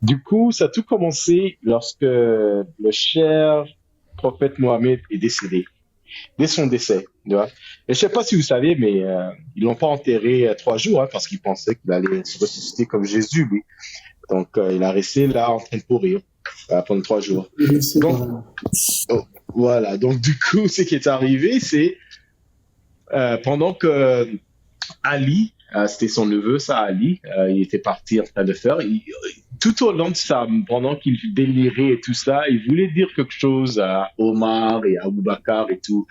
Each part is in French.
Du coup, ça a tout commencé lorsque le cher prophète Mohammed est décédé, dès son décès. Tu vois. Et je sais pas si vous savez, mais ils l'ont pas enterré 3 jours, hein, parce qu'ils pensaient qu'il allait se ressusciter comme Jésus, lui. Donc, il a resté là en train de pourrir pendant 3 jours. Je sais Donc, pas. oh, voilà. Donc, du coup, ce qui est arrivé, c'est pendant que Ali, c'était son neveu, ça, Ali, il était parti en train de faire. Tout au long de ça, pendant qu'il délirait et tout ça, il voulait dire quelque chose à Omar et à Aboubacar et tout.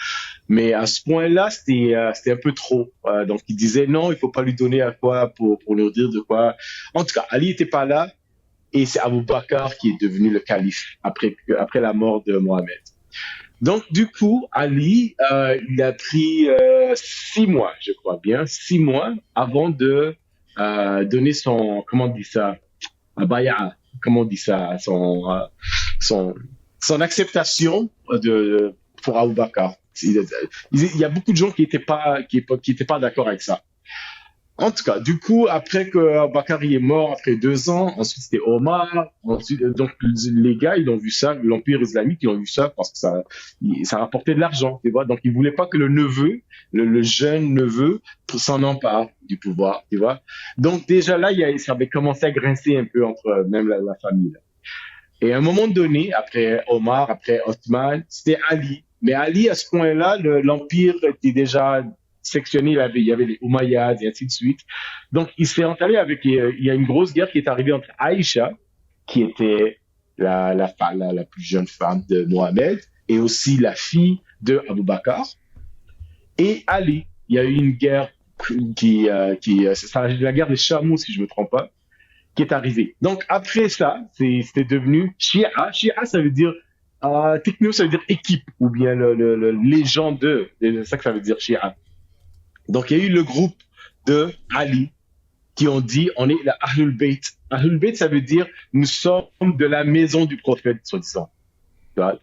Mais à ce point-là, c'était un peu trop. Donc, il disait non, il faut pas lui donner à quoi pour leur dire de quoi. En tout cas, Ali était pas là et c'est Aboubacar qui est devenu le calife après la mort de Mohamed. Donc, du coup, Ali, il a pris 6 mois, je crois bien, 6 mois avant de donner son, comment on dit ça, bay'a, comment on dit ça, son, son acceptation pour Abu Bakr. Il y a beaucoup de gens qui étaient pas d'accord avec ça. En tout cas, du coup, après que Bakary est mort, après 2 ans, ensuite c'était Omar, ensuite, donc les gars, ils ont vu ça, l'Empire islamique, ils ont vu ça parce que ça rapportait de l'argent, tu vois. Donc, ils voulaient pas que le neveu, le jeune neveu, s'en empare du pouvoir, tu vois. Donc, déjà là, ça avait commencé à grincer un peu entre même la famille. Là. Et à un moment donné, après Omar, après Othman, c'était Ali. Mais Ali, à ce point-là, l'Empire était déjà sectionné. Il y avait les Umayyads et ainsi de suite. Donc, il s'est entalé il y a une grosse guerre qui est arrivée entre Aïcha, qui était la plus jeune femme de Mohamed, et aussi la fille de Abu Bakr, et Ali. Il y a eu une guerre c'est la guerre des chameaux, si je ne me trompe pas, qui est arrivé. Donc après ça, c'était devenu Shia. Shia, ça veut dire techno, ça veut dire équipe ou bien les gens de. C'est ça que ça veut dire Shia. Donc il y a eu le groupe de Ali qui ont dit on est la Ahlul Bayt. Ahlul Bayt, ça veut dire nous sommes de la maison du prophète, soi-disant. Donc,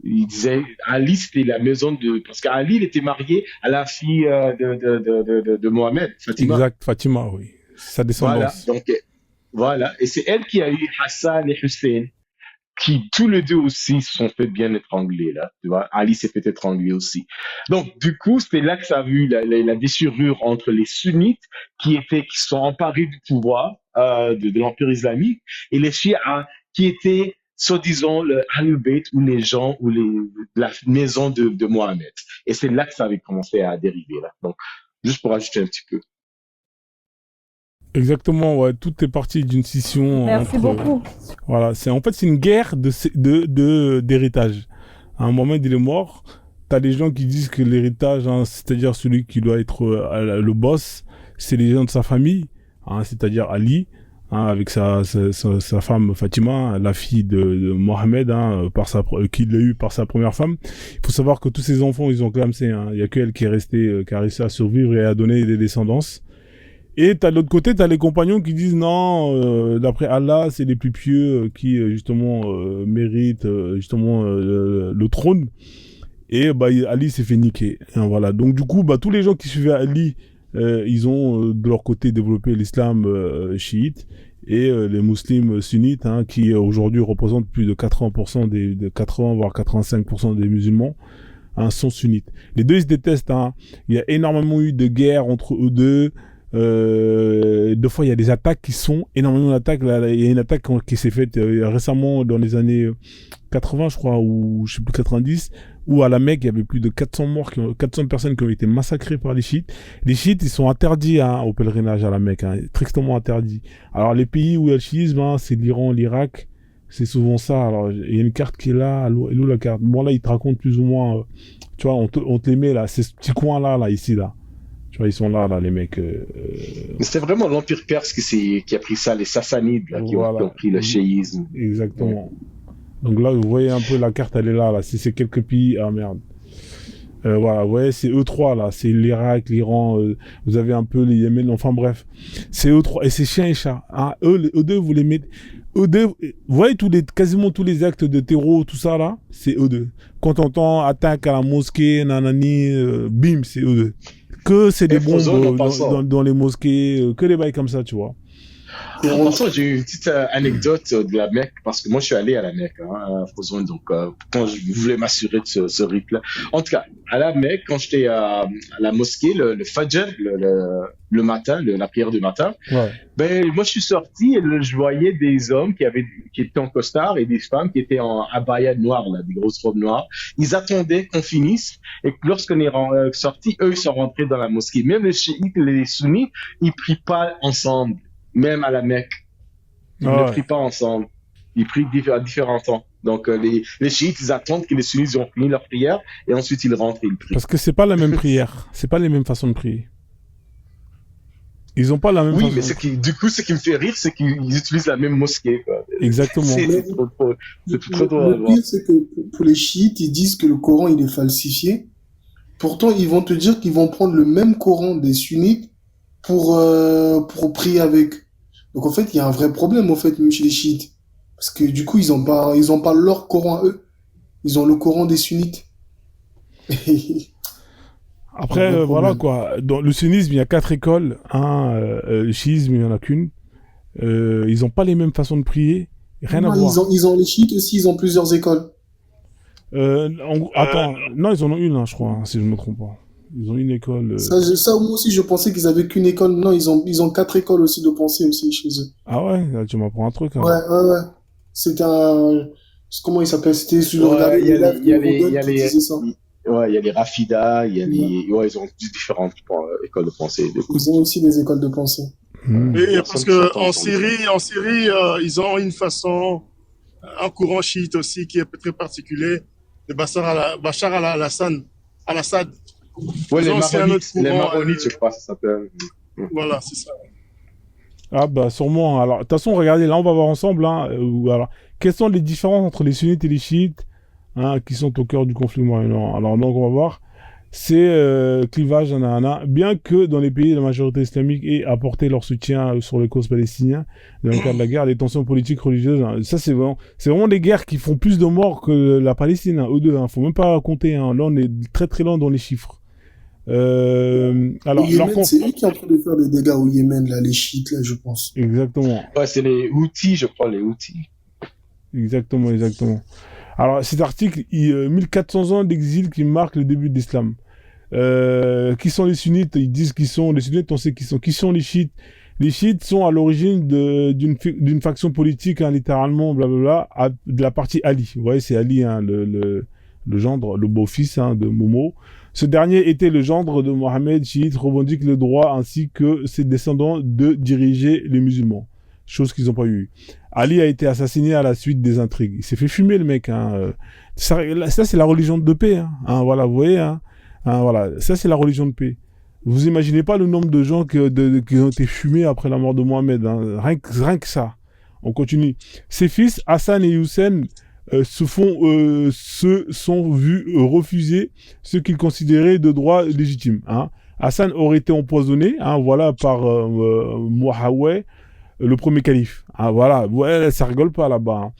il disait, Ali, c'était la maison de, parce qu'Ali, il était marié à la fille de Mohamed, Fatima. Exact, Fatima, oui. Sa Voilà. descendance. Donc, voilà. Et c'est elle qui a eu Hassan et Hussein, qui tous les deux aussi se sont fait bien étrangler, là. Tu vois, Ali s'est fait étrangler aussi. Donc, du coup, c'est là que ça a vu la déchirure entre les sunnites qui sont emparés du pouvoir, de l'Empire islamique, et les chiites qui étaient, soi-disant, le Ahlul Bayt ou les gens ou la maison de Mohammed. Et c'est là que ça avait commencé à dériver, là. Donc, juste pour ajouter un petit peu. Exactement, ouais. Tout est parti d'une scission Merci entre. beaucoup. Voilà, c'est une guerre d'héritage. À un moment, il est mort. T'as des gens qui disent que l'héritage, hein, c'est-à-dire celui qui doit être le boss, c'est les gens de sa famille, hein, c'est-à-dire Ali, hein, avec sa femme Fatima, la fille de Mohamed, hein, qu'il a eu par sa première femme. Il faut savoir que tous ses enfants, ils ont clamsé. Hein. Il y a qu'elle qui est restée, qui a réussi à survivre et à donner des descendances. Et t'as de l'autre côté, t'as les compagnons qui disent non, d'après Allah, c'est les plus pieux qui justement méritent justement le trône. Et bah Ali s'est fait niquer. Hein, voilà. Donc du coup, bah tous les gens qui suivaient Ali, ils ont de leur côté développé l'islam chiite et les musulmans sunnites, hein, qui aujourd'hui représentent plus de 80% de 80 voire 85% des musulmans. Hein, sont sunnites. Les deux ils se détestent. Hein. Il y a énormément eu de guerres entre eux deux. Deux fois il y a des attaques qui sont énormément d'attaques. Là, il y a une attaque qui s'est faite récemment dans les années 80 je crois, ou je sais plus 90, où à la Mecque il y avait plus de 400 morts, 400 personnes qui ont été massacrées par les chiites. Les chiites ils sont interdits, hein, au pèlerinage à la Mecque, hein, strictement interdits. Alors les pays où il y a le chiisme, hein, c'est l'Iran, l'Irak, c'est souvent ça. Alors il y a une carte qui est là, elle est où la carte? Bon là ils te racontent plus ou moins, tu vois, on te les met là, c'est ce petit coin là ici là. Tu vois, ils sont là, les mecs. Mais c'était vraiment l'Empire perse qui a pris ça, les Sassanides, là, qui ont Voilà, pris le chiisme. exactement. Donc là, vous voyez un peu la carte, elle est là. C'est ces quelques pays. Ah merde. Voilà, vous voyez, c'est eux trois là. C'est l'Irak, l'Iran. Vous avez un peu les Yémen. Enfin bref, c'est eux trois et c'est chien et chat. Hein, eux deux, vous les mettez. Eux deux, vous voyez quasiment tous les actes de terreau, tout ça là, c'est eux deux. Quand on entend attaque à la mosquée, nanani, bim, c'est eux deux. Que c'est des bombes Efrozone en passant. dans les mosquées, que des bails comme ça, tu vois. C'est En vraiment passant, j'ai eu une petite anecdote de la Mecque, parce que moi, je suis allé à la Mecque, hein, à Fozon, donc quand je voulais m'assurer de ce rite-là. En tout cas, à la Mecque, quand j'étais à la mosquée, le Fajr, le matin, la prière du matin, Ouais. ben, moi, je suis sorti et je voyais des hommes qui étaient en costard et des femmes qui étaient en abaya noire, là, des grosses robes noires. Ils attendaient qu'on finisse et que lorsqu'on est sortis, eux, ils sont rentrés dans la mosquée. Même les chiites et les sunnites, ils prient pas ensemble, même à la Mecque. Ils ne Ah ouais. prient pas ensemble. Ils prient à différents temps. Donc, les chiites, ils attendent que les sunnites ont fini leur prière et ensuite ils rentrent et ils prient. Parce que c'est pas la même prière. C'est pas les mêmes façons de prier. Ils ont pas la même Oui, mais façon. du coup, ce qui me fait rire, c'est qu'ils utilisent la même mosquée, quoi. Exactement. C'est Mais c'est trop drôle à le voir. pire, c'est que pour les chiites, ils disent que le Coran, il est falsifié. Pourtant, ils vont te dire qu'ils vont prendre le même Coran des sunnites pour prier avec. Donc, en fait, il y a un vrai problème, en fait, même chez les chiites. Parce que du coup, ils ont pas leur Coran à eux. Ils ont le Coran des sunnites. Un Après, vrai voilà problème. quoi. Dans le sunnisme, il y a 4 écoles. Hein, le chiisme, il y en a qu'une. Ils ont pas les mêmes façons de prier. Rien à Non, voir. ils ont les chiites aussi, ils ont plusieurs écoles. Attends, non, ils en ont une, hein, je crois, hein, si je me trompe pas. Ils ont une école. Ça, moi aussi, je pensais qu'ils avaient qu'une école. Non, ils ont 4 écoles aussi de pensée aussi chez eux. Ah ouais, là, tu m'apprends un truc Ouais, alors. ouais, ouais. C'est un, comment il s'appelle? C'était, je regardais Ouais, le live de Rodon qui disait ça. ouais, il y a les Rafida, Ouais. ouais, ils ont différentes écoles de pensée. Du coup. Ils ont aussi des écoles de pensée. Hmm. Oui, Personne parce qui que s'entend sur les- En Syrie, ils ont une façon, un courant chiite aussi qui est très particulier de Bachar al-Assad. Al-Assad. Ouais, Ils ont aussi un autre les courant. Maronites, je crois, ça s'appelle. Voilà, c'est ça. Ah bah sûrement. Alors, de toute façon, regardez, là, on va voir ensemble. Hein, alors, quelles sont les différences entre les sunnites et les chiites, hein, qui sont au cœur du conflit moyen-orient. Alors, donc, on va voir. C'est clivage, nanana. Bien que dans les pays, la majorité islamique ait apporté leur soutien sur les causes palestiniennes, dans le cadre de la guerre, les tensions politiques, religieuses, hein, ça c'est vraiment des guerres qui font plus de morts que la Palestine, hein, eux deux. Hein, faut même pas compter. Hein, là, on est très très loin dans les chiffres. Au Alors, Yémen, c'est eux qui sont en train de faire des dégâts au Yémen, là, les chiites, là, je pense. exactement. Ouais, c'est les outils, je crois, les outils. Exactement, exactement. Alors, cet article, 1400 ans d'exil qui marque le début de l'islam. Qui sont les sunnites? Ils disent qu'ils sont les sunnites, on sait qui sont. Qui sont les chiites? Les chiites sont à l'origine d'une faction politique, hein, littéralement, blablabla, de la partie Ali. Vous voyez, c'est Ali, hein, le gendre, le beau-fils, hein, de Momo. Ce dernier était le gendre de Mohammed, chiite, revendique le droit ainsi que ses descendants de diriger les musulmans. Chose qu'ils n'ont pas eu. Ali a été assassiné à la suite des intrigues. Il s'est fait fumer, le mec. Hein. Ça c'est la religion de paix. Hein, voilà, vous voyez. Hein, voilà, ça, c'est la religion de paix. Vous imaginez pas le nombre de gens qui ont été fumés après la mort de Mohamed. Hein. Rien que ça. On continue. Ses fils, Hassan et Hussein, se sont vus refuser ce qu'ils considéraient de droit légitime. Hein. Hassan aurait été empoisonné, hein, voilà, par Muawiyah, le premier calife. Ah, voilà, ouais, ça rigole pas là-bas.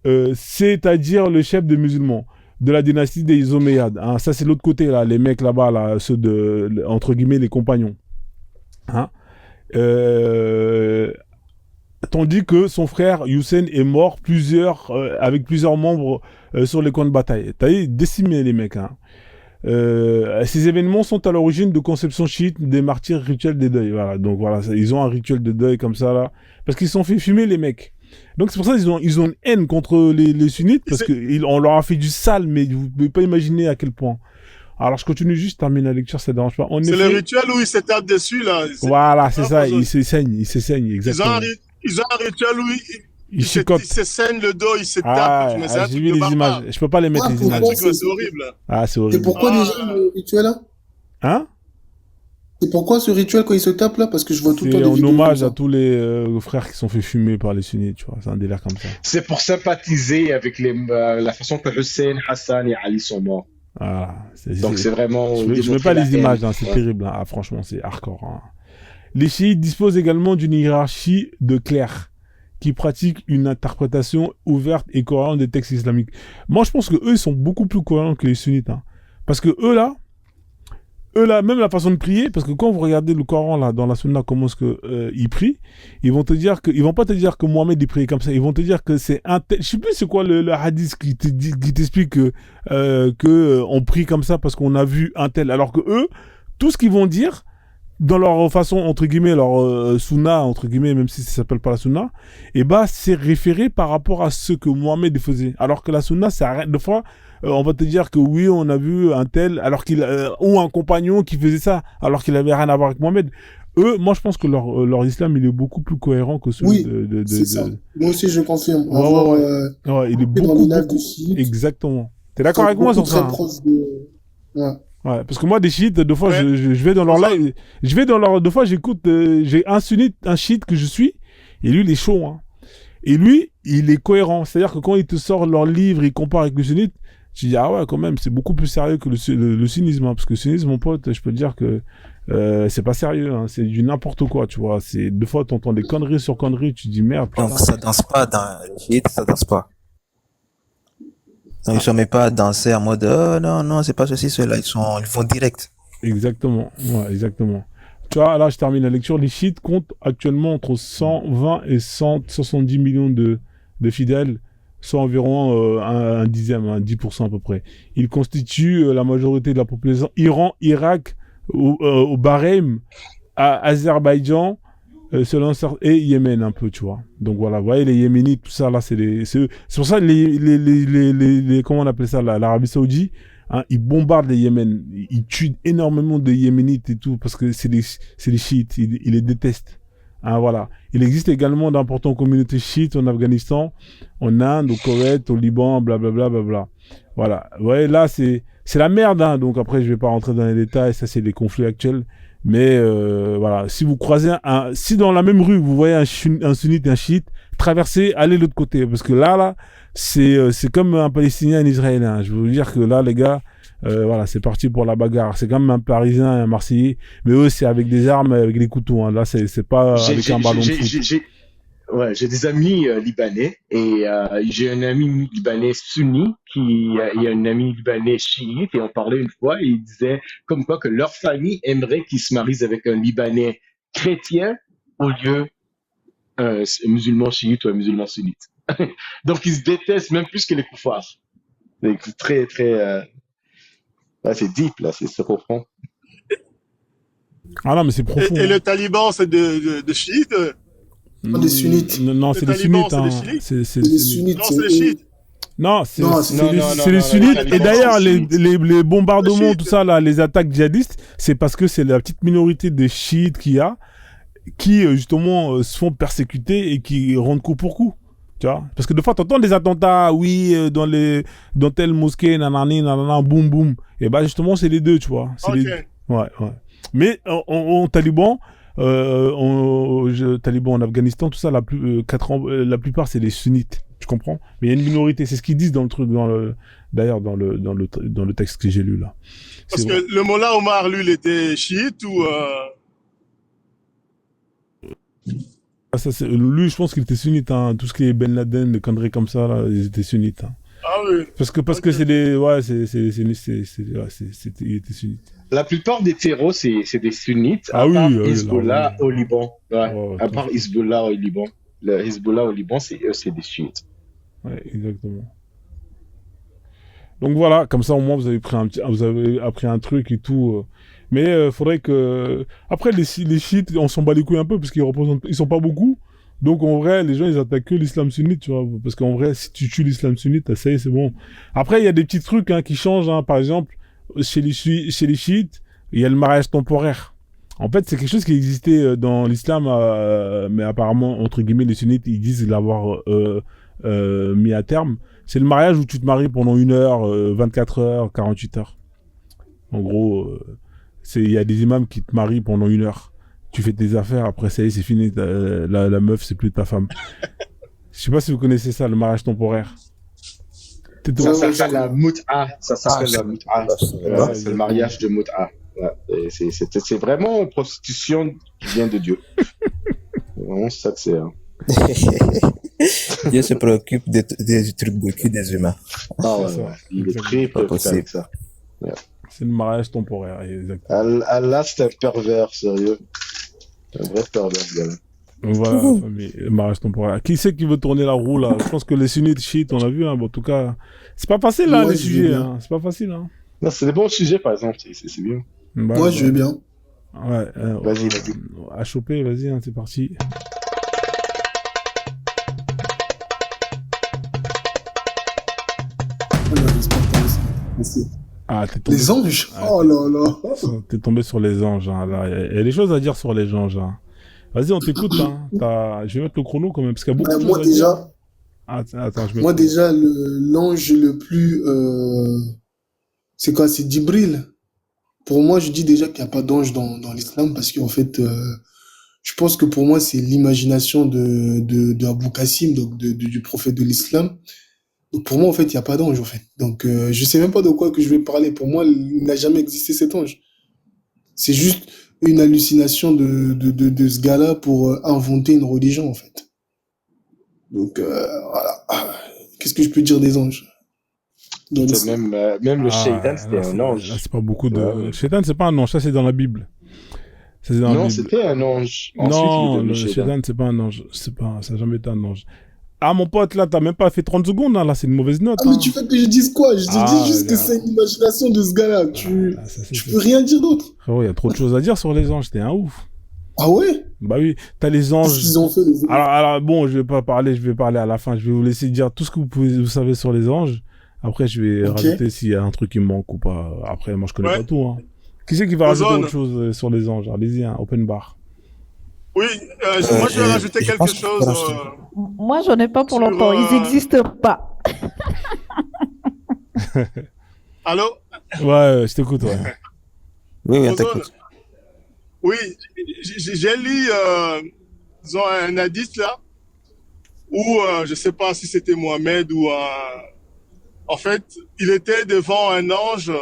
Hein. C'est-à-dire le chef des musulmans de la dynastie des Omeyyades. Hein. Ça, c'est l'autre côté, là, les mecs là-bas, là, ceux de, entre guillemets, les compagnons. Hein. Tandis que son frère Hussein est mort avec plusieurs membres sur les camps de bataille. T'as vu, décimé les mecs. Hein. Ces événements sont à l'origine de conception chiite des martyrs rituels des deuils. Voilà. Donc voilà, ils ont un rituel de deuil comme ça là, parce qu'ils se sont fait fumer les mecs. Donc c'est pour ça qu'ils ont une haine contre les sunnites parce qu'on leur a fait du sale, mais vous pouvez pas imaginer à quel point. Alors je continue juste, termine la lecture, ça ne dérange pas. C'est le rituel où ils se tapent dessus là. Voilà, c'est ça, ils s'essaignent, exactement. Ils ont un rituel où ils se saignent le dos, ils se tapent. J'ai vu les images. Je peux pas les mettre les images. C'est horrible. Ah, c'est horrible. Et pourquoi déjà le rituel là? Hein? Et pourquoi ce rituel quand ils se tapent là? Parce que je vois tout le temps des des vidéos. C'est en hommage à tous les frères qui sont fait fumer par les sunnites, tu vois. C'est un délire comme ça. C'est pour sympathiser avec la façon que Hussein, Hassan et Ali sont morts. Ah, donc c'est vraiment. Je mets pas les images, hein, c'est terrible. Hein. Ah, franchement, c'est hardcore. Hein. Les chiites disposent également d'une hiérarchie de clercs qui pratiquent une interprétation ouverte et cohérente des textes islamiques. Moi, je pense que eux, ils sont beaucoup plus cohérents que les sunnites. Hein. Parce que eux, là, eux là, même la façon de prier, parce que quand vous regardez le Coran là, dans la Sunna, comment est-ce que ils prient, ils vont pas te dire que Mohamed il priait comme ça, ils vont te dire que c'est un tel, je sais plus c'est quoi le hadith qui t'explique que on prie comme ça parce qu'on a vu un tel, alors que eux, tout ce qu'ils vont dire dans leur façon entre guillemets, leur Sunna entre guillemets, même si ça s'appelle pas la Sunna, et bah c'est référé par rapport à ce que Mohamed faisait, alors que la Sunna ça arrête de fois. On va te dire que oui, on a vu un tel, alors qu'il ou un compagnon qui faisait ça, alors qu'il avait rien à voir avec Mohamed. Eux, moi, je pense que leur islam, il est beaucoup plus cohérent que celui c'est ça. Moi aussi, je confirme. Ouais, il est dans beaucoup, l'image beaucoup... des chiites. Exactement. T'es d'accord avec moi sur ça? Très proche de... Ouais. Ouais, parce que moi, des chiites, deux fois, Ouais. je vais dans leur live, deux fois, j'écoute, j'ai un sunnite, un chiite que je suis, et lui, il est chaud, hein. Et lui, il est cohérent. C'est-à-dire que quand il te sort leur livre, il compare avec le sunnite, je dis, ah ouais, quand même, c'est beaucoup plus sérieux que le sunnisme, hein, parce que le sunnisme, mon pote, je peux te dire que c'est pas sérieux, hein, c'est du n'importe quoi, tu vois. C'est deux fois, t'entends des conneries sur conneries, tu te dis merde. Donc, ça danse pas dans les chiites, ça danse pas. Donc, ils se mettent pas à danser en mode, oh non, non, c'est pas ceci, cela, ils vont direct. Exactement, ouais, exactement. Tu vois, là, je termine la lecture. Les chiites comptent actuellement entre 120 et 170 millions de fidèles, soit environ un dixième, 10% à peu près. Ils constituent la majorité de la population. Iran, Irak, au Bahreïn, à Azerbaïdjan, et Yémen un peu, tu vois. Donc voilà, vous voyez les Yéménites, tout ça là, c'est pour ça comment on appelle ça là, l'Arabie Saoudite, hein, ils bombardent les Yémen, ils tuent énormément de Yéménites et tout parce que c'est les chiites, ils les détestent. Hein, voilà. Il existe également d'importantes communautés chiites en Afghanistan, en Inde, au Koweït, au Liban, blablabla, blablabla. Voilà. Vous voyez, là, c'est la merde, hein. Donc après, je vais pas rentrer dans les détails, ça c'est les conflits actuels. Mais voilà, si vous croisez si dans la même rue vous voyez un sunnite et un chiite, traversez, allez de l'autre côté, parce que là, c'est comme un Palestinien et un Israélien. Je veux vous dire que là, les gars, voilà, c'est parti pour la bagarre. C'est comme un Parisien et un Marseillais, mais eux, c'est avec des armes, avec des couteaux. Hein. Là, c'est pas avec un ballon de foot. Ouais, j'ai des amis libanais et j'ai un ami libanais sunni il y a un ami libanais chiite et on parlait une fois et il disait comme quoi que leur famille aimerait qu'ils se marient avec un libanais chrétien au lieu un musulman chiite ou un musulman sunnite. Donc ils se détestent même plus que les koufars. C'est très très là, c'est deep là, c'est profond. Ah non, mais c'est profond. Et le taliban, c'est de chiites? Des sunnites. Non, c'est les sunnites. Hein. C'est les sunnites. Non, c'est les chiites. Non, c'est non, les sunnites. Et d'ailleurs, c'est les bombardements, Les tout ça, là, les attaques djihadistes, c'est parce que c'est la petite minorité de chiites qu'il y a, qui justement se font persécuter et qui rendent coup pour coup. Tu vois, parce que des fois, t'entends des attentats, oui, dans telle mosquée, nanani, nanana, boum, boum. Et bah, justement, c'est les deux, tu vois. Ok. Ouais. Mais en Taliban, Taliban en Afghanistan, tout ça, la plupart, c'est les sunnites. Tu comprends? Mais il y a une minorité. C'est ce qu'ils disent dans le truc, d'ailleurs, dans le texte que j'ai lu, là. Parce que le Mollah Omar, lui, il était chiite ou... Lui, je pense qu'il était sunnite, hein. Tout ce qui est Ben Laden, des conneries comme ça, là, ils étaient sunnites, hein. Ah oui. Parce que c'est des... Ouais, il était sunnite. La plupart des terreaux, c'est des sunnites, Ah à part oui, Hezbollah au Liban. Ouais, Ouais, à part Hezbollah au Liban. Le Hezbollah au Liban, c'est des chiites. Ouais, exactement. Donc voilà, comme ça au moins vous avez appris un truc et tout. Mais faudrait que après les chiites, on s'en bat les couilles un peu parce ils sont pas beaucoup. Donc en vrai, les gens ils attaquent que l'islam sunnite, tu vois, parce qu'en vrai, si tu tues l'islam sunnite, ça y est, c'est bon. Après, il y a des petits trucs qui changent, hein. Par exemple, chez les chiites, il y a le mariage temporaire. En fait, c'est quelque chose qui existait dans l'islam, mais apparemment, entre guillemets, les sunnites, ils disent l'avoir mis à terme. C'est le mariage où tu te maries pendant 1 heure, 24 heures, 48 heures. En gros, il y a des imams qui te marient pendant 1 heure. Tu fais tes affaires, après ça y est, c'est fini, la meuf, c'est plus ta femme. Je sais pas si vous connaissez ça, le mariage temporaire. Ça s'appelle la mut'a. Ça s'appelle la mut'a. C'est le mariage de mut'a. Ouais. C'est vraiment une prostitution qui vient de Dieu. Vraiment, ça que c'est. Hein. Dieu se préoccupe des trucs de cul des humains. Ah ouais, il est très préoccupé avec ça. C'est le mariage temporaire, exactement. Allah, c'est un pervers, sérieux. Un vrai pervers, gars. Donc voilà, la famille, le mariage temporaire. Qui c'est qui veut tourner la roue, là? Je pense que les sunnites, chiites, on a vu, hein. Bon, en tout cas, c'est pas facile, là, Moi, les je veux sujets, bien. hein. C'est pas facile, hein. Non, c'est des bons sujets, par exemple. C'est bien. Moi, je veux bien. Ouais, Vas-y, vas-y. à choper, vas-y, hein, c'est parti. Merci. Ah, t'es tombé, Les anges? Ah, Oh là là. t'es tombé sur les anges, hein, là. Il y a des choses à dire sur les anges, hein. Vas-y, on t'écoute, hein. Je vais mettre le chrono quand même, parce qu'il y a beaucoup de choses Moi à dire. déjà, Ah, attends, je mets. moi déjà, l'ange le plus, c'est quoi? C'est Djibril. Pour moi, je dis déjà qu'il n'y a pas d'ange dans l'islam parce qu'en fait, je pense que pour moi, c'est l'imagination de Abou Kassim, donc du prophète de l'islam. Donc pour moi, en fait, il n'y a pas d'ange, en fait. Donc je sais même pas de quoi que je vais parler. Pour moi, il n'a jamais existé cet ange. C'est juste une hallucination de ce gars-là pour inventer une religion, en fait. Donc voilà. Qu'est-ce que je peux dire des anges dans C'est l'islam? même le Ah, shaitan, c'était là, un là, ange. c'est pas beaucoup de. Ouais. Shaitan, c'est pas un ange, ça c'est dans la Bible. Ça, c'est dans la Non, Bible. c'était un ange. Ensuite, il est Non, devenu le shaitan. Shaitan, c'est pas un ange. Ça n'a jamais été un ange. Ah, mon pote, là, t'as même pas fait 30 secondes, hein, là, c'est une mauvaise note. Ah, mais Hein. tu veux que je dise quoi? Je te Ah, dis juste que gars. c'est une imagination de ce gars-là. Ah, ça, c'est- Tu peux rien dire d'autre. Frérot, il y a trop de choses à dire sur les anges, t'es un ouf. Ah ouais? Bah oui, t'as les Qu'est-ce anges. qu'ils ont fait, les autres? Alors, bon, je vais pas parler, je vais parler à la fin. Je vais vous laisser dire tout ce que vous savez sur les anges. Après, je vais Ok. rajouter s'il y a un truc qui me manque ou pas. Après, moi, je connais Ouais. pas tout. Hein. Qui c'est qui va rajouter Ozone. autre chose sur les anges? Allez-y, hein, open bar. Oui, moi je vais rajouter je quelque pense que chose. Moi, j'en ai pas pour Sur, longtemps. Ils n'existent pas. Allô? Ouais, je t'écoute, ouais. Oui, oui, on Ozone? t'écoute. Oui, j'ai lu, disons, un hadith là, où je sais pas si c'était Mohamed ou en fait, il était devant un ange.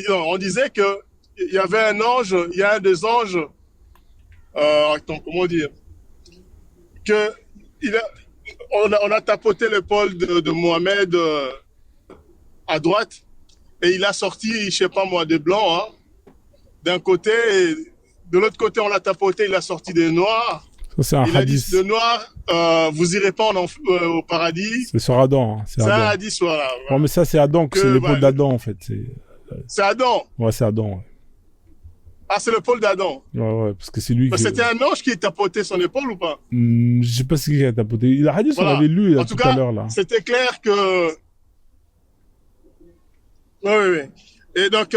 On disait que il y avait un ange, il y a un des anges, attends, comment dire, que on a tapoté l'épaule de Mohamed à droite et il a sorti, je sais pas moi, des blancs, hein, d'un côté, et de l'autre côté on l'a tapoté, il a sorti des noirs. Ça, c'est un Il a dit, hadith. le noir, vous irez pas au paradis. C'est sur Adam. Hein. C'est C'est un Adam. hadith, voilà. Ouais, mais ça, c'est Adam, Que, c'est l'épaule ouais. d'Adam, en fait. C'est Adam. Ouais, c'est Adam, ouais. Ah, c'est l'épaule d'Adam. Ouais, parce que c'est lui qui... C'était un ange qui tapotait son épaule ou pas? Je sais pas ce qu'il a tapoté. Le hadith, Voilà. on l'avait lu là, En tout tout cas, à l'heure, là. c'était clair que... Oui. Et donc,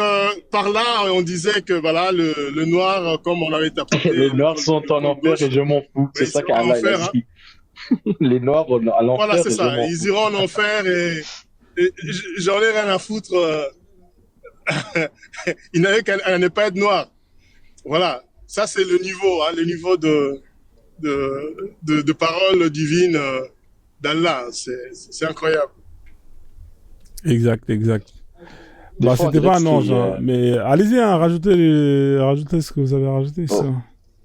par là, on disait que voilà, le noir, comme on avait tapoté... Les Noirs sont en enfer et je m'en fous. C'est Oui, ça ils sont en qu'Allah il a enfer, dit. Les Noirs à l'enfer Voilà, c'est et je ça. m'en Ils fous. iront en enfer et j'en ai rien à foutre. Il n'avait qu'à ne pas être noir. Voilà. Ça, c'est le niveau, hein, le niveau de parole divine d'Allah. C'est incroyable. Exact. Des Bah, fois, on c'était dirait pas que un ange, c'est, hein. Mais allez-y, hein, rajoutez ce que vous avez rajouté. Oh. Ça.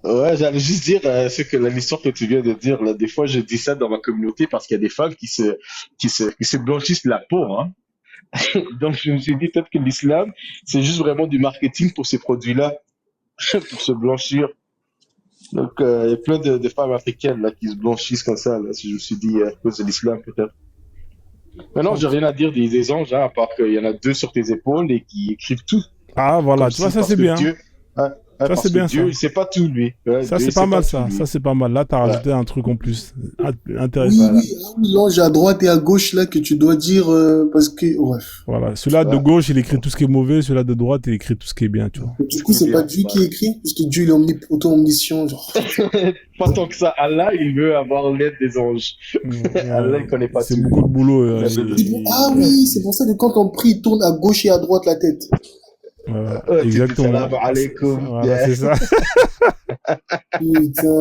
Ouais, j'allais juste dire ce que l'histoire que tu viens de dire là. Des fois, je dis ça dans ma communauté parce qu'il y a des femmes qui se blanchissent la peau, hein. Donc, je me suis dit peut-être que l'islam, c'est juste vraiment du marketing pour ces produits-là, pour se blanchir. Donc, il y a plein de femmes africaines là qui se blanchissent comme ça. Là. Je me suis dit à cause de l'islam peut-être. Mais non, j'ai rien à dire des anges, hein, à part qu'il y en a 2 sur tes épaules et qui écrivent tout. Ah, voilà, Comme tu vois, si- ça parce c'est que bien. Dieu, parce c'est que bien, Dieu, ça. il sait pas tout lui. Ouais, Ça, Dieu, c'est il pas sait mal, tout, ça. lui. Ça, c'est pas mal. Là, t'as rajouté un truc en plus. Oui, Intéressant. oui, l'ange à droite et à gauche, là, que tu dois dire, parce que, bref. Voilà. Celui-là de Ouais. gauche, il écrit tout ce qui est mauvais. Celui-là de droite, il écrit tout ce qui est bien, tu vois. Du coup, c'est C'est pas bien, Dieu qui écrit, parce que Dieu, il est auto-omniscient, genre. Pas tant que ça. Allah, il veut avoir l'aide des anges. Allah, il connaît pas C'est tout. beaucoup de boulot. Ah oui, c'est pour ça que quand on prie, il tourne à gauche et à droite la tête. Voilà, Ouais, tu dis exactement. salam alaikum. Voilà, c'est ça. Putain.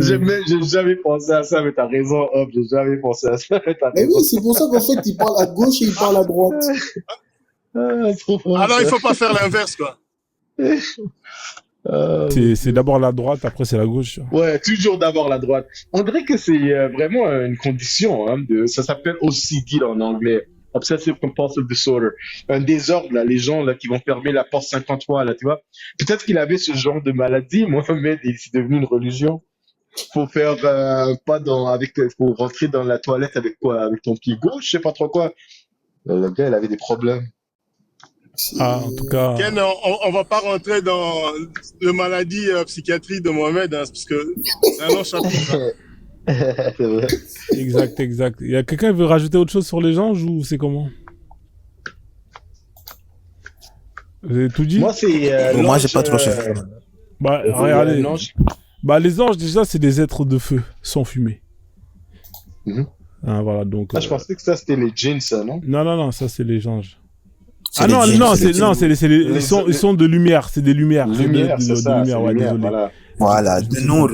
J'ai jamais pensé à ça, mais t'as raison, Hop, j'ai jamais pensé à ça, mais t'as Mais raison. oui, c'est pour ça qu'en fait, il parle à gauche et il parle à droite. Ah, trop fort, Alors, ça. il faut pas faire l'inverse, quoi. C'est d'abord la droite, après c'est la gauche. Tu vois. Ouais, toujours d'abord la droite. On dirait que c'est vraiment une condition, hein, ça s'appelle OCD en anglais. Obsessive compulsive disorder. Un désordre, là, les gens là, qui vont fermer la porte 50 fois, là, tu vois. Peut-être qu'il avait ce genre de maladie, Mohamed, et c'est devenu une religion. Faut faire pas dans avec faut rentrer dans la toilette avec quoi avec ton pied gauche, je sais pas trop quoi. Le gars, il avait des problèmes. Ah, en tout cas, Ken, on va pas rentrer dans le maladie psychiatrie de Mohamed, hein, parce que c'est un long chapitre. Hein. C'est vrai. exact. Il y a quelqu'un qui veut rajouter autre chose sur les anges ou c'est comment? Vous avez tout dit? Moi, c'est Moi, j'ai l'ange, pas trop chef. Bah, il y a regardez. un ange. Bah, les anges, déjà, c'est des êtres de feu, sans fumée. Mhm. Ah, voilà, donc. Ah, je pensais que ça c'était les djinns, ça, non? Non, ça, c'est les anges. C'est Ah les non, djinns, non, c'est les non, djinns. ils sont de lumière, c'est des lumières. C'est Lumière, de c'est ça, c'est lumière, ouais, lumière, désolé. voilà. Voilà, de Nour,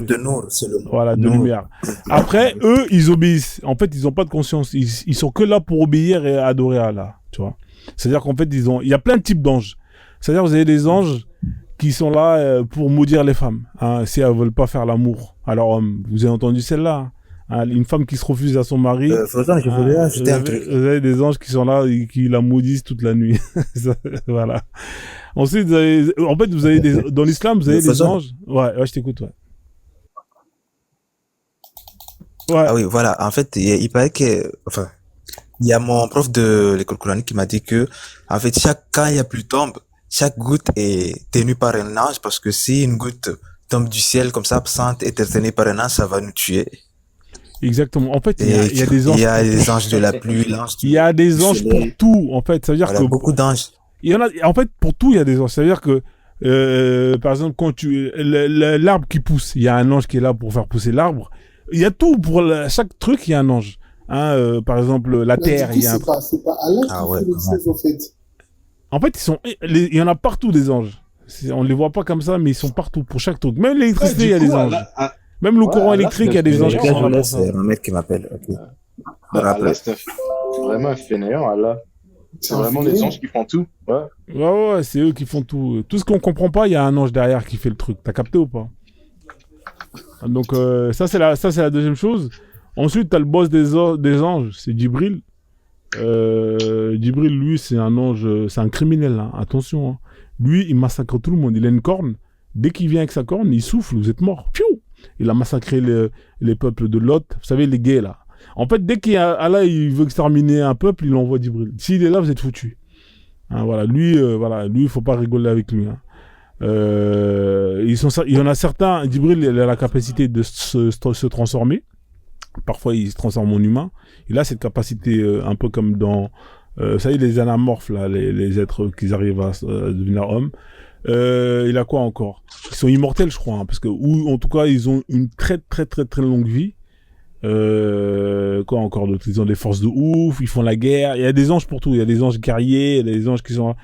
c'est le mot. Voilà, de Nour. lumière. Après, eux, ils obéissent. En fait, ils ont pas de conscience. Ils sont que là pour obéir et adorer Allah, tu vois. C'est-à-dire qu'en fait, il y a plein de types d'anges. C'est-à-dire, vous avez des anges qui sont là pour maudire les femmes, hein, si elles veulent pas faire l'amour à leur homme. Vous avez entendu celle-là, hein, une femme qui se refuse à son mari. Fauzan, je voulais ajouter un vous truc. avez des anges qui sont là et qui la maudissent toute la nuit. Voilà. Ensuite, vous avez dans l'islam, vous avez des Fauzan. anges. Ouais, je t'écoute, ouais. Ouais. Ah oui, voilà. En fait, il paraît que, enfin, il y a mon prof de l'école coranique qui m'a dit que, en fait, quand il y a plus tombe, chaque goutte est tenue par un ange parce que si une goutte tombe du ciel comme ça, absente, et est tenue par un ange, ça va nous tuer. Exactement. En fait, il Et y a des anges. il y a les anges de la pluie, l'ange Il y a des anges pour soleil. tout, en fait. Ça veut dire Voilà, que beaucoup d'anges. il y en a. En fait, pour tout, il y a des anges. Ça veut dire que, par exemple, quand l'arbre qui pousse, il y a un ange qui est là pour faire pousser l'arbre. Il y a tout chaque truc, il y a un ange. Hein, par exemple, la Mais terre, du il coup, y a un. c'est pas Allah qui Ah ouais, fait les quand même. choses, en fait. En fait, il y en a partout des anges. On les voit pas comme ça, mais ils sont partout pour chaque truc. Même l'électricité, il y a des anges. Même le Ouais, courant Allah, électrique, il y a c'est des anges le qui Les gars, sont je là vous pour laisse, ça. c'est Mohamed qui m'appelle. Ok. Me Allah, rappelle. c'est vraiment un fainéant, Allah. C'est vraiment les anges qui font tout. Ouais. Ouais, c'est eux qui font tout. Tout ce qu'on comprend pas, il y a un ange derrière qui fait le truc. T'as capté ou pas? Donc, ça, c'est la deuxième chose. Ensuite, t'as le boss des anges, c'est Djibril. Djibril, lui, c'est un ange, c'est un criminel, hein. Attention, hein. Lui, il massacre tout le monde. Il a une corne. Dès qu'il vient avec sa corne, il souffle, vous êtes mort. Piou! Il a massacré les peuples de Lot. Vous savez, les gays, là. En fait, dès qu'Allah il veut exterminer un peuple, il envoie Djibril. S'il est là, vous êtes foutus. Hein, voilà, lui, il faut pas rigoler avec lui. Hein. Il y en a certains, Djibril, il a la capacité de se transformer. Parfois, il se transforme en humain. Il a cette capacité un peu comme dans, vous savez, les anamorphes, là, les êtres qui arrivent à devenir hommes. Il a quoi encore? Ils sont immortels, je crois, hein, parce que, ou en tout cas, ils ont une très longue vie. Quoi encore d'autre? Ils ont des forces de ouf, ils font la guerre. Il y a des anges pour tout. Il y a des anges guerriers, il y a des anges qui sont...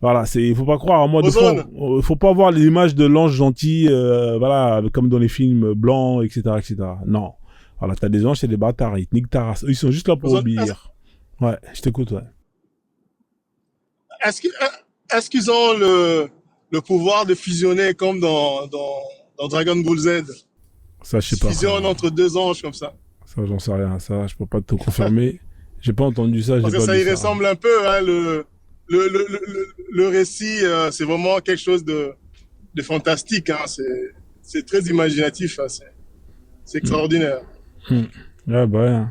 Voilà, il faut pas croire. Moi, des fois, faut pas avoir l'image de l'ange gentil, voilà, comme dans les films blancs, etc. Non. Voilà, t'as des anges, c'est des bâtards, ils te niquent ta race. Eux, ils sont juste là pour obéir. Ouais, je t'écoute, ouais. Est-ce qu'ils ont le pouvoir de fusionner comme dans Dragon Ball Z? Ça, je sais pas. Fusionne entre deux anges comme ça. Ça, j'en sais rien. Ça, je peux pas te confirmer. J'ai pas entendu ça. Parce que ça y ressemble un peu, hein, le récit, c'est vraiment quelque chose de fantastique, hein. C'est très imaginatif, hein. C'est extraordinaire. Ouais, bah, ouais.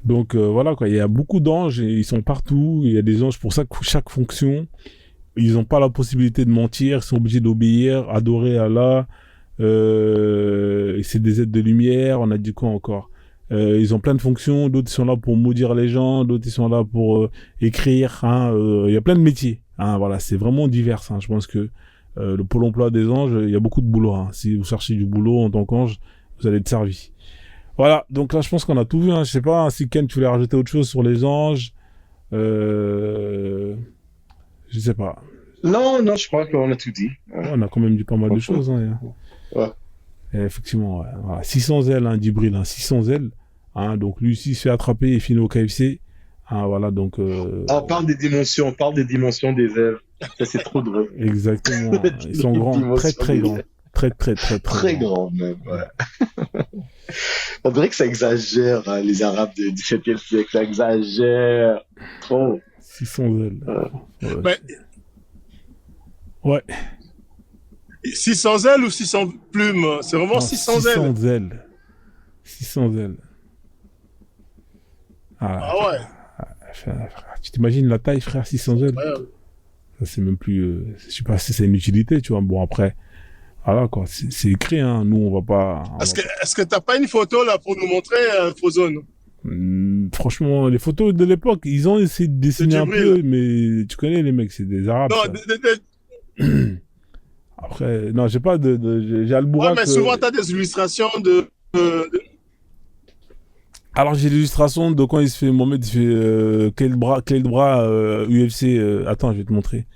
Donc, voilà, quoi. Il y a beaucoup d'anges et ils sont partout. Il y a des anges pour chaque fonction. Ils n'ont pas la possibilité de mentir. Ils sont obligés d'obéir, adorer Allah. C'est des êtres de lumière. On a dit quoi encore? Ils ont plein de fonctions. D'autres, ils sont là pour maudire les gens. D'autres, ils sont là pour écrire. Hein. Il y a plein de métiers. Hein, voilà, c'est vraiment divers. Hein. Je pense que le pôle emploi des anges, il y a beaucoup de boulot. Hein. Si vous cherchez du boulot en tant qu'ange, vous allez être servi. Voilà, donc là, je pense qu'on a tout vu. Hein. Je sais pas si Ken, tu voulais rajouter autre chose sur les anges. Je sais pas. Non, je crois qu'on a tout dit. Ouais, on a quand même dit pas mal de choses. Hein. Ouais. Et effectivement, ouais. Voilà. 600 ailes, hein, Djibril, hein, 600 ailes. Hein, donc lui aussi, il se fait attraper et finit au KFC. Hein, voilà, donc... On parle des dimensions des ailes. Ça, c'est trop drôle. Exactement. Ils sont grands, très Très, très, très, très Très grand. grand même. Ouais. On dirait que ça exagère, hein, les Arabes du XVIIe siècle, ça exagère trop. 600 ailes. Euh, Ouais. Mais Ouais. 600 ailes ou 600 plumes? C'est vraiment Non, 600 ailes. 600 ailes. 600 ailes. Ah, Ah ouais. frère, tu t'imagines la taille, frère, 600 ailes? Ouais. Ça, c'est même plus. Je sais pas si c'est une utilité, tu vois. Bon, après, voilà, quoi. C'est écrit, hein. Nous, on va pas. Est-ce que t'as pas une photo là pour nous montrer, Frozone? Franchement, les photos de l'époque, ils ont essayé de dessiner un Djibril. peu, mais tu connais les mecs, c'est des Arabes. Non, Ça. Après, non, j'ai pas j'ai ouais, Al-Bourak. mais souvent t'as des illustrations Alors, j'ai l'illustration de quand il se fait, Mohamed, il se fait, quel bras, UFC, attends, je vais te montrer.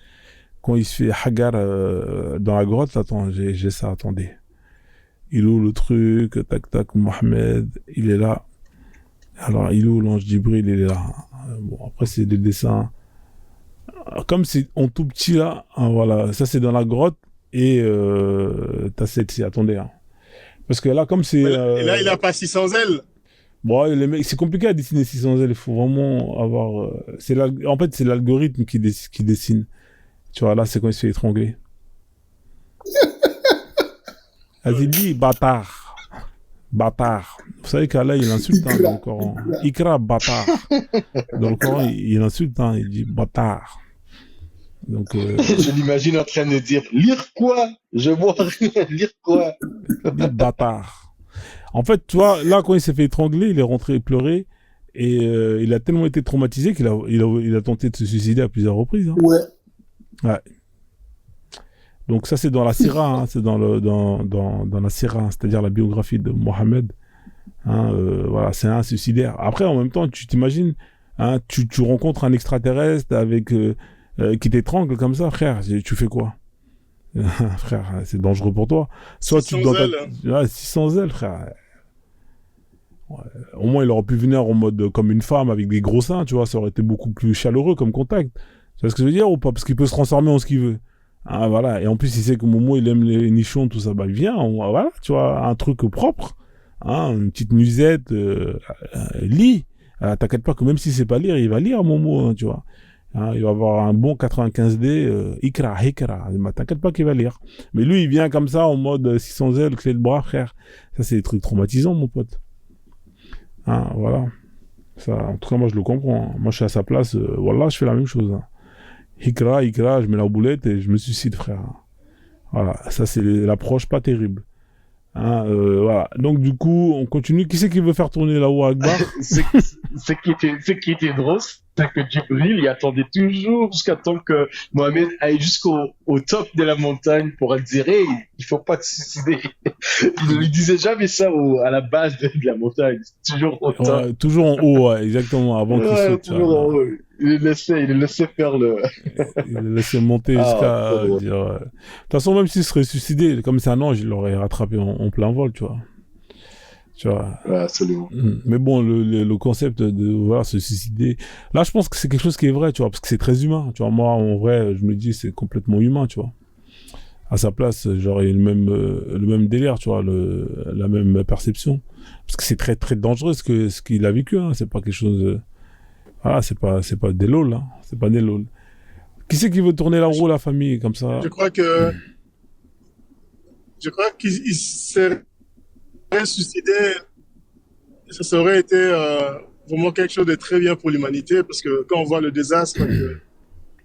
Quand il se fait Hagar, dans la grotte, attends, j'ai ça, attendez. Il ouvre le truc, tac, tac, Mohamed, il est là. Alors, il ouvre l'ange Djibril, il est là. Bon, après, c'est des dessins. Comme c'est en tout petit là, hein, voilà, ça c'est dans la grotte, et t'as celle-ci, attendez. Hein. Parce que là, comme c'est. Et là, il a pas 600 ailes. Bon, les mecs, c'est compliqué à dessiner 600 ailes, il faut vraiment avoir. En fait, c'est l'algorithme qui dessine. Tu vois, là, c'est quand il se fait étrangler. Vas-y, dis, bâtard. Bâtard. Vous savez qu'Allah, il insulte hein, dans le Coran. Ikra, bâtard. Dans le Coran, il insulte, hein, il dit bâtard. Donc, Je l'imagine en train de dire lire quoi? Je vois rien, lire quoi? dis bâtard. En fait, tu vois, là, quand il s'est fait étrangler, il est rentré pleurer. Et il a tellement été traumatisé qu'il a tenté de se suicider à plusieurs reprises. Hein. Ouais. Ouais. Donc ça c'est dans la Sira, hein, c'est dans la Sira, hein, c'est-à-dire la biographie de Mohammed. Hein, voilà, c'est un suicidaire. Après, en même temps, tu t'imagines, hein, tu rencontres un extraterrestre avec qui t'étrangle comme ça, frère. Tu fais quoi? Frère, c'est dangereux pour toi. Soit 600 ailes. Ouais, 600 ailes, frère. Ouais. Au moins, il aurait pu venir en mode comme une femme avec des gros seins, tu vois. Ça aurait été beaucoup plus chaleureux comme contact. Tu vois ce que je veux dire ou pas? Parce qu'il peut se transformer en ce qu'il veut. Ah, voilà. Et en plus, il sait que Momo, il aime les nichons, tout ça. Bah, il vient, voilà, tu vois, un truc propre. Hein, une petite musette, lit. T'inquiète pas que même si c'est pas lire, il va lire Momo, hein, tu vois. Hein, il va avoir un bon 95D, Ikra. Bah, t'inquiète pas qu'il va lire. Mais lui, il vient comme ça, en mode 600 ailes, clé de bras, frère. Ça, c'est des trucs traumatisants, mon pote. Hein, voilà. Ça, en tout cas, moi, je le comprends. Hein. Moi, je suis à sa place, voilà, je fais la même chose. Hein. Ikra, je mets la boulette et je me suicide, frère. Voilà, ça c'est l'approche pas terrible. Hein, voilà. Donc du coup, on continue. Qui c'est qui veut faire tourner la Allahu Akbar? Ce qui était drôle, c'est que Djibril, il attendait toujours jusqu'à temps que Mohamed aille au top de la montagne pour dire hey, il faut pas te suicider. Il ne lui disait jamais ça à la base de la montagne, toujours au top. Ouais, toujours en haut, ouais, exactement, avant qu'il Ouais, saute. toujours en haut. Il le laissait faire le. Il le laissait monter jusqu'à dire. De toute façon, même s'il serait suicidé, comme c'est un ange, il l'aurait rattrapé en plein vol, tu vois. Tu vois. Ouais, absolument. Mais bon, le concept de voilà, se suicider, là, je pense que c'est quelque chose qui est vrai, tu vois, parce que c'est très humain. Tu vois, moi, en vrai, je me dis, c'est complètement humain, tu vois. À sa place, j'aurais le même délire, tu vois, la même perception. Parce que c'est très, très dangereux ce qu'il a vécu, hein. C'est pas quelque chose. Voilà, c'est pas des lol, hein. C'est pas des lol. Qui c'est qui veut tourner la roue, la famille, comme ça? Je crois qu'il serait suicidé. Ça aurait été vraiment quelque chose de très bien pour l'humanité, parce que quand on voit le désastre que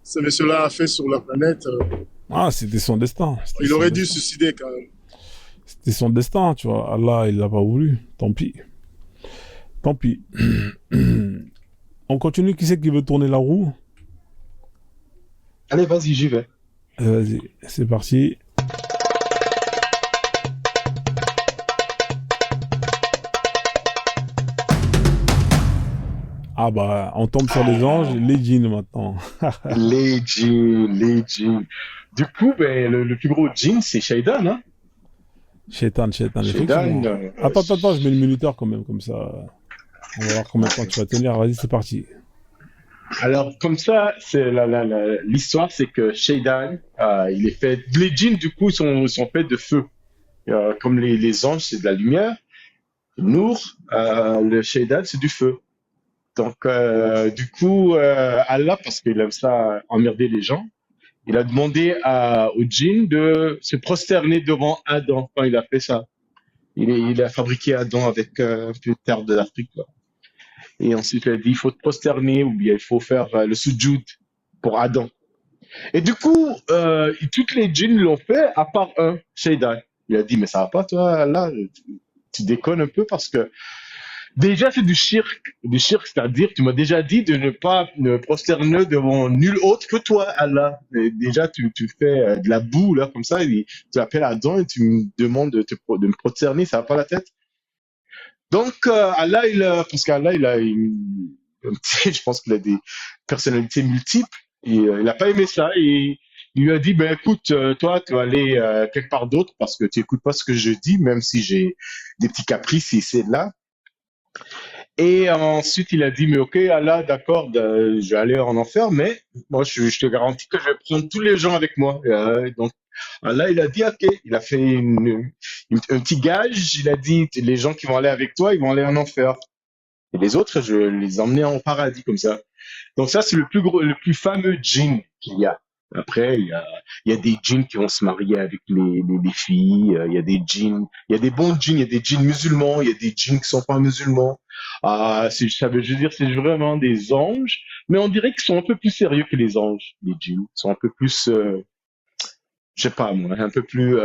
ce monsieur-là a fait sur la planète, Ah, c'était son destin. il aurait dû se suicider quand même. C'était son destin, tu vois. Allah, il l'a pas voulu. Tant pis. Tant pis. On continue. Qui c'est qui veut tourner la roue? Allez, vas-y, j'y vais. Vas-y, c'est parti. Ah bah, on tombe sur les anges, les djinns maintenant. Les djinns. Du coup, ben, le plus gros djinn, c'est Shaidan, hein? Shaitan, effectivement. Attends, je mets le minuteur quand même, comme ça. On va voir combien de temps tu vas tenir. Vas-y, c'est parti. Alors, comme ça, c'est l'histoire, c'est que Shaidan, il est fait. Les djinns, du coup, sont faits de feu. Comme les anges, c'est de la lumière. Nour, le Shaitan, c'est du feu. Donc, du coup, Allah, parce qu'il aime ça emmerder les gens, il a demandé au djinn de se prosterner devant Adam quand il a fait ça. Il a fabriqué Adam avec un peu de terre de l'Afrique, quoi. Et ensuite, il a dit, il faut te prosterner ou bien il faut faire le sujoud pour Adam. Et du coup, toutes les djinns l'ont fait, à part un, Shaitan. Il a dit, mais ça va pas, toi, là, tu déconnes un peu parce que déjà, c'est du shirk. Du shirk, c'est-à-dire, tu m'as déjà dit de ne pas me prosterner devant nul autre que toi, Allah. Et déjà, tu fais de la boue, là, comme ça, et tu appelles Adam et tu me demandes de me prosterner, ça va pas la tête. Donc, Allah, parce qu'Allah, je pense qu'il a des personnalités multiples, et il a pas aimé ça, et il lui a dit, ben écoute, toi, tu vas aller quelque part d'autre parce que tu écoutes pas ce que je dis, même si j'ai des petits caprices ici et là. Et ensuite, il a dit, mais ok, Allah, d'accord, je vais aller en enfer, mais moi, je te garantis que je vais prendre tous les gens avec moi. Donc, Allah, il a dit, ok, il a fait un petit gage, il a dit, les gens qui vont aller avec toi, ils vont aller en enfer. Et les autres, je les emmenais en paradis, comme ça. Donc ça, c'est le plus fameux djinn qu'il y a. Après, il y a des djinns qui vont se marier avec les filles. Il y a des djinns, il y a des bons djinns, il y a des djinns musulmans, il y a des djinns qui sont pas musulmans. Ça veut dire, c'est vraiment des anges, mais on dirait qu'ils sont un peu plus sérieux que les anges. Les djinns Ils sont un peu plus, je sais pas moi, un peu plus.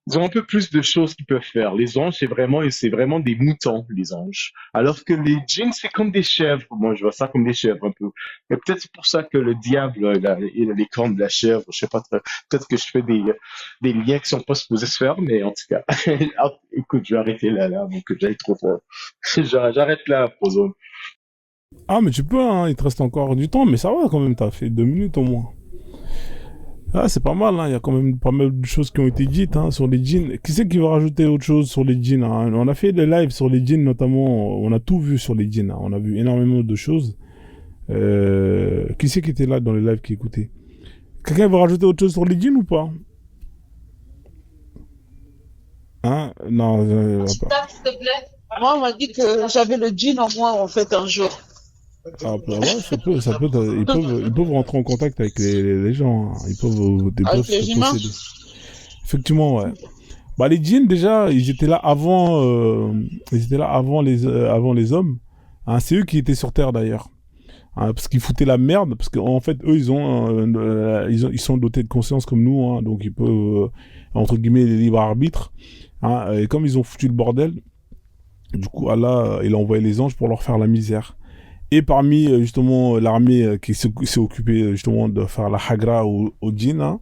Ils ont un peu plus de choses qu'ils peuvent faire. Les anges, c'est vraiment des moutons, les anges. Alors que les djinns, c'est comme des chèvres. Moi, je vois ça comme des chèvres un peu. Et peut-être c'est pour ça que le diable, il a les cornes de la chèvre. Je sais pas trop. Peut-être que je fais des liens qui sont pas supposés se faire, mais en tout cas. Écoute, je vais arrêter là, avant que j'aille trop fort. J'arrête là, Prozone. Ah, mais tu peux, hein, il te reste encore du temps, mais ça va quand même, t'as fait 2 minutes au moins. Ah, c'est pas mal, hein. Il y a quand même pas mal de choses qui ont été dites, hein, sur les jeans. Qui c'est qui va rajouter autre chose sur les jeans, hein? On a fait des lives sur les jeans, notamment, on a tout vu sur les jeans, hein. On a vu énormément de choses. Qui c'est qui était là dans les lives qui écoutait? Quelqu'un va rajouter autre chose sur les jeans ou pas? Hein? Non, S'il te plaît. Moi, on m'a dit que j'avais le jean en moi, en fait, un jour. ah, bah ouais, ils peuvent rentrer en contact avec les gens, hein. Ils peuvent Avec se les humains. posséder. Effectivement, ouais. Bah, les djinns, déjà, ils étaient là avant les hommes. Hein, c'est eux qui étaient sur Terre, d'ailleurs. Hein, parce qu'ils foutaient la merde, parce qu'en fait, eux, ils sont dotés de conscience comme nous, hein, donc ils peuvent, entre guillemets, les libres arbitres. Hein, et comme ils ont foutu le bordel, du coup, Allah, il a envoyé les anges pour leur faire la misère. Et parmi justement l'armée qui s'est occupée justement de faire la hagra au djinn, hein,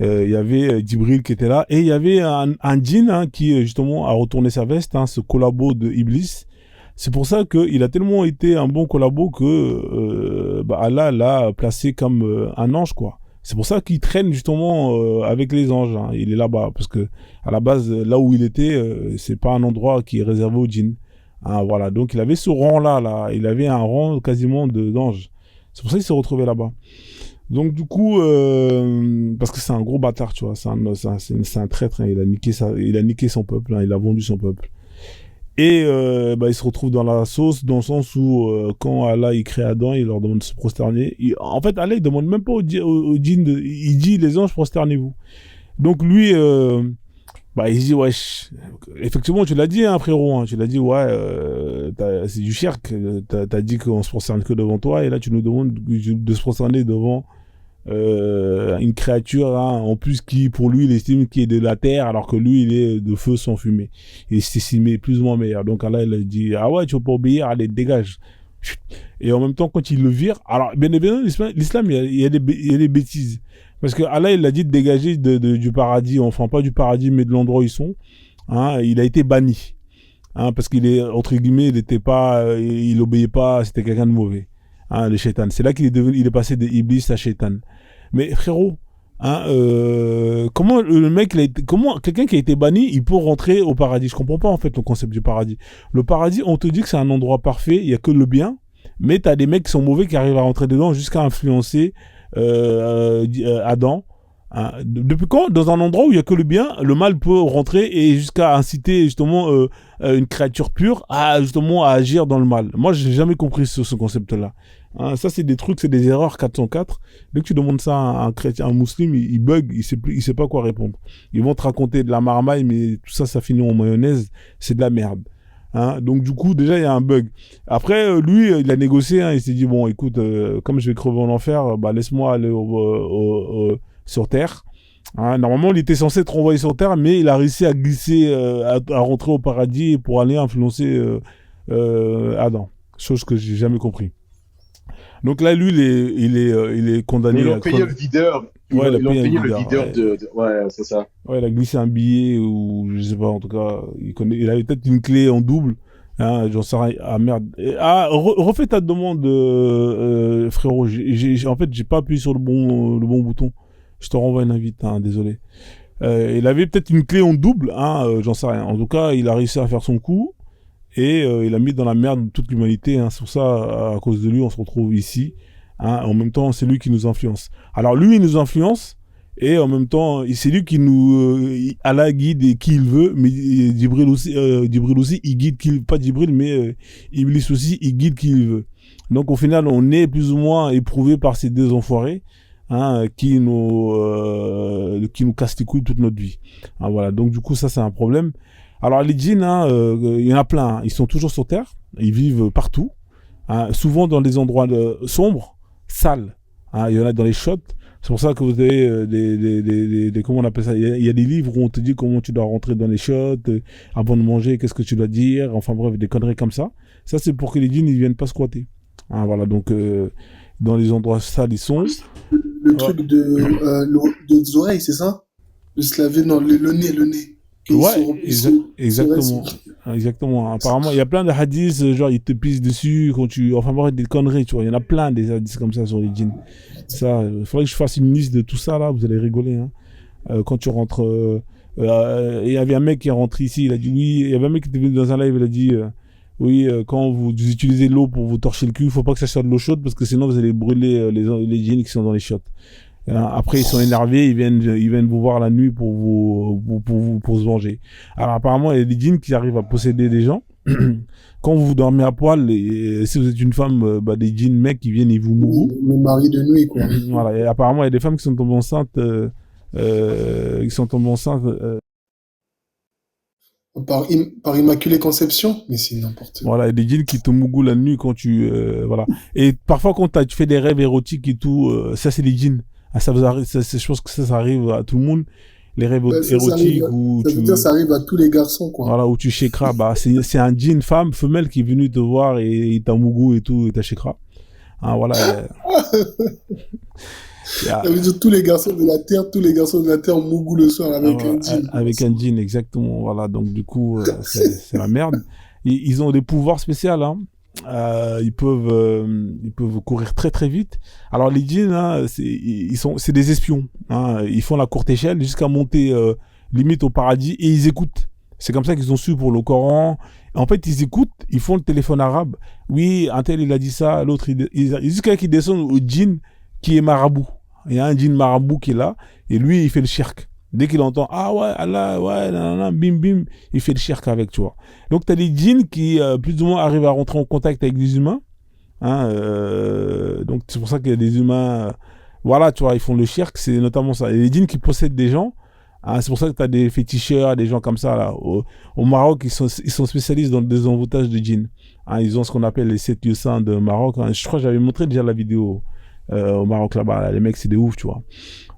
il y avait Djibril qui était là, et il y avait un djinn, hein, qui justement a retourné sa veste, hein, ce collabo de Iblis. C'est pour ça qu'il a tellement été un bon collabo que Allah l'a placé comme un ange, quoi. C'est pour ça qu'il traîne justement avec les anges, hein. Il est là-bas parce que à la base, là où il était, c'est pas un endroit qui est réservé aux djinns. Ah, voilà, donc il avait ce rang-là, il avait un rang quasiment d'ange. C'est pour ça qu'il s'est retrouvé là-bas. Donc du coup, parce que c'est un gros bâtard, tu vois, c'est un traître, hein. Il a niqué son peuple, hein, il a vendu son peuple. Et il se retrouve dans la sauce, dans le sens où quand Allah il crée Adam, il leur demande de se prosterner. En fait, Allah il demande même pas aux djinns, il dit les anges prosternez-vous. Donc lui, il se dit wesh. Effectivement, tu l'as dit, hein, frérot, hein, tu l'as dit, ouais, c'est du shirk. T'as dit qu'on se prosterne que devant toi, et là tu nous demandes de se prosterner devant une créature, hein, en plus qui, pour lui, il estime qu'il est de la terre, alors que lui, il est de feu sans fumée. Il s'estimait plus ou moins meilleur. Donc là, il a dit, ah ouais, tu vas pas obéir, allez, dégage. Et en même temps, quand il le vire, alors, bien évidemment, l'islam, il y a des bêtises. Parce que Allah, il a dit de dégager du paradis, enfin pas du paradis, mais de l'endroit où ils sont. Hein, il a été banni. Hein, parce qu'il est, entre guillemets, il obéit pas, c'était quelqu'un de mauvais. Hein, le shaitan. C'est là qu'il est passé de Iblis à shaitan. Mais frérot, hein, comment quelqu'un qui a été banni, il peut rentrer au paradis? Je comprends pas en fait le concept du paradis. Le paradis, on te dit que c'est un endroit parfait, il y a que le bien, mais t'as des mecs qui sont mauvais qui arrivent à rentrer dedans jusqu'à influencer Adam, Hein, depuis quand, dans un endroit où il y a que le bien, le mal peut rentrer et jusqu'à inciter justement une créature pure à justement à agir dans le mal. Moi, j'ai jamais compris ce concept-là. Hein, ça, c'est des trucs, c'est des erreurs 404. Dès que tu demandes ça à un chrétien, un musulman, il bug, il sait pas quoi répondre. Ils vont te raconter de la marmaille, mais tout ça, ça finit en mayonnaise, c'est de la merde. Hein, donc du coup, déjà, il y a un bug. Après, lui, il a négocié, hein, il s'est dit, bon, écoute, comme je vais crever en enfer, bah, laisse-moi aller sur Terre. Hein, normalement, il était censé être renvoyé sur Terre, mais il a réussi à glisser, à rentrer au paradis pour aller influencer Adam. Chose que j'ai jamais compris. Donc là, lui, il est condamné. Ils à ont payé le videur. Ouais, il a Ils ont payé un payé le videur, videur ouais. Ouais, c'est ça. Ouais, il a glissé un billet ou je sais pas, en tout cas, il avait peut-être une clé en double. Hein, j'en sais rien. Ah merde. Refais ta demande, frérot. En fait, j'ai pas appuyé sur le bon bouton. Je te renvoie une invite, hein, désolé. Il avait peut-être une clé en double, hein, j'en sais rien. En tout cas, il a réussi à faire son coup et il a mis dans la merde toute l'humanité. Hein. C'est pour ça, à cause de lui, on se retrouve ici. Hein. En même temps, c'est lui qui nous influence. Alors lui, il nous influence. Et en même temps, c'est lui qui Allah guide qui il veut, mais Djibril aussi, il guide pas Djibril, mais Iblis aussi, il guide qui il veut. Donc au final, on est plus ou moins éprouvé par ces deux enfoirés, hein, qui nous cassent les couilles toute notre vie. Hein, voilà. Donc du coup, ça c'est un problème. Alors les djinns, hein, il y en a plein. Hein. Ils sont toujours sur Terre, ils vivent partout, hein, souvent dans des endroits sombres, sales. Hein, il y en a dans les chiottes. C'est pour ça que vous avez comment on appelle ça, il y a des livres où on te dit comment tu dois rentrer dans les chiottes, avant de manger, qu'est-ce que tu dois dire, enfin bref, des conneries comme ça. Ça, c'est pour que les djinns, ils viennent pas squatter. Hein, voilà, donc, dans les endroits sales, ils sont. Le truc des oreilles, c'est ça? De se laver, non, le nez, le nez. Ouais, exactement. Exactement. Apparemment, il y a plein de hadiths, genre, ils te pissent dessus quand tu. Enfin, bref, des conneries, tu vois. Il y en a plein des hadiths comme ça sur les djinns. Ça, il faudrait que je fasse une liste de tout ça, là, vous allez rigoler. Hein. Quand tu rentres. Il y avait un mec qui est rentré ici, il a dit oui. Il y avait un mec qui était venu dans un live, il a dit oui, quand vous utilisez l'eau pour vous torcher le cul, il faut pas que ça soit de l'eau chaude parce que sinon vous allez brûler les djinns qui sont dans les chiottes. Après, ils sont énervés, ils viennent vous voir la nuit pour se venger. Alors, apparemment, il y a des djinns qui arrivent à posséder des gens. Quand vous dormez à poil, et si vous êtes une femme, des djinns mecs qui viennent et vous mourrent. Le mari de nuit, quoi. Voilà. Et apparemment, il y a des femmes qui sont tombées enceintes, Par immaculée conception, mais c'est n'importe quoi. Voilà, il y a des djinns qui te mougou la nuit quand tu, voilà. Et parfois, quand tu fais des rêves érotiques et tout, ça, c'est des djinns. Ah, ça vous arrive, je pense que ça arrive à tout le monde. Les rêves érotiques où ça veut dire ça arrive à tous les garçons, quoi. Voilà, où tu chécras, c'est un djinn femme, femelle qui est venu te voir et il t'a mougou et tout, et t'a chécra. Hein, voilà. Ça veut dire tous les garçons de la terre mougou le soir avec un djinn. Avec un djinn, exactement. Voilà, donc du coup, c'est la merde. Ils ont des pouvoirs spéciaux, hein. Ils peuvent courir très très vite. Alors les djinns, hein, c'est des espions. Hein. Ils font la courte échelle jusqu'à monter limite au paradis et ils écoutent. C'est comme ça qu'ils ont su pour le Coran. En fait, ils écoutent, ils font le téléphone arabe. Oui, un tel il a dit ça, l'autre jusqu'à qu'ils descendent au djinn qui est marabout. Il y a un djinn marabout qui est là et lui il fait le shirk. Dès qu'il entend ah ouais Allah ouais nanana, bim bim, il fait le shirk avec, tu vois. Donc t'as des djinns qui plus ou moins arrivent à rentrer en contact avec des humains. Hein, donc c'est pour ça qu'il y a des humains, voilà, tu vois, ils font le shirk, c'est notamment ça. Et les djinns qui possèdent des gens. Hein, c'est pour ça que tu as des féticheurs, des gens comme ça là. Au Maroc, ils sont spécialistes dans le désenvoûtage de djinns. Hein, ils ont ce qu'on appelle les 7 lieux saints de Maroc. Hein. Je crois que j'avais montré déjà la vidéo au Maroc là-bas. Les mecs, c'est des ouf, tu vois.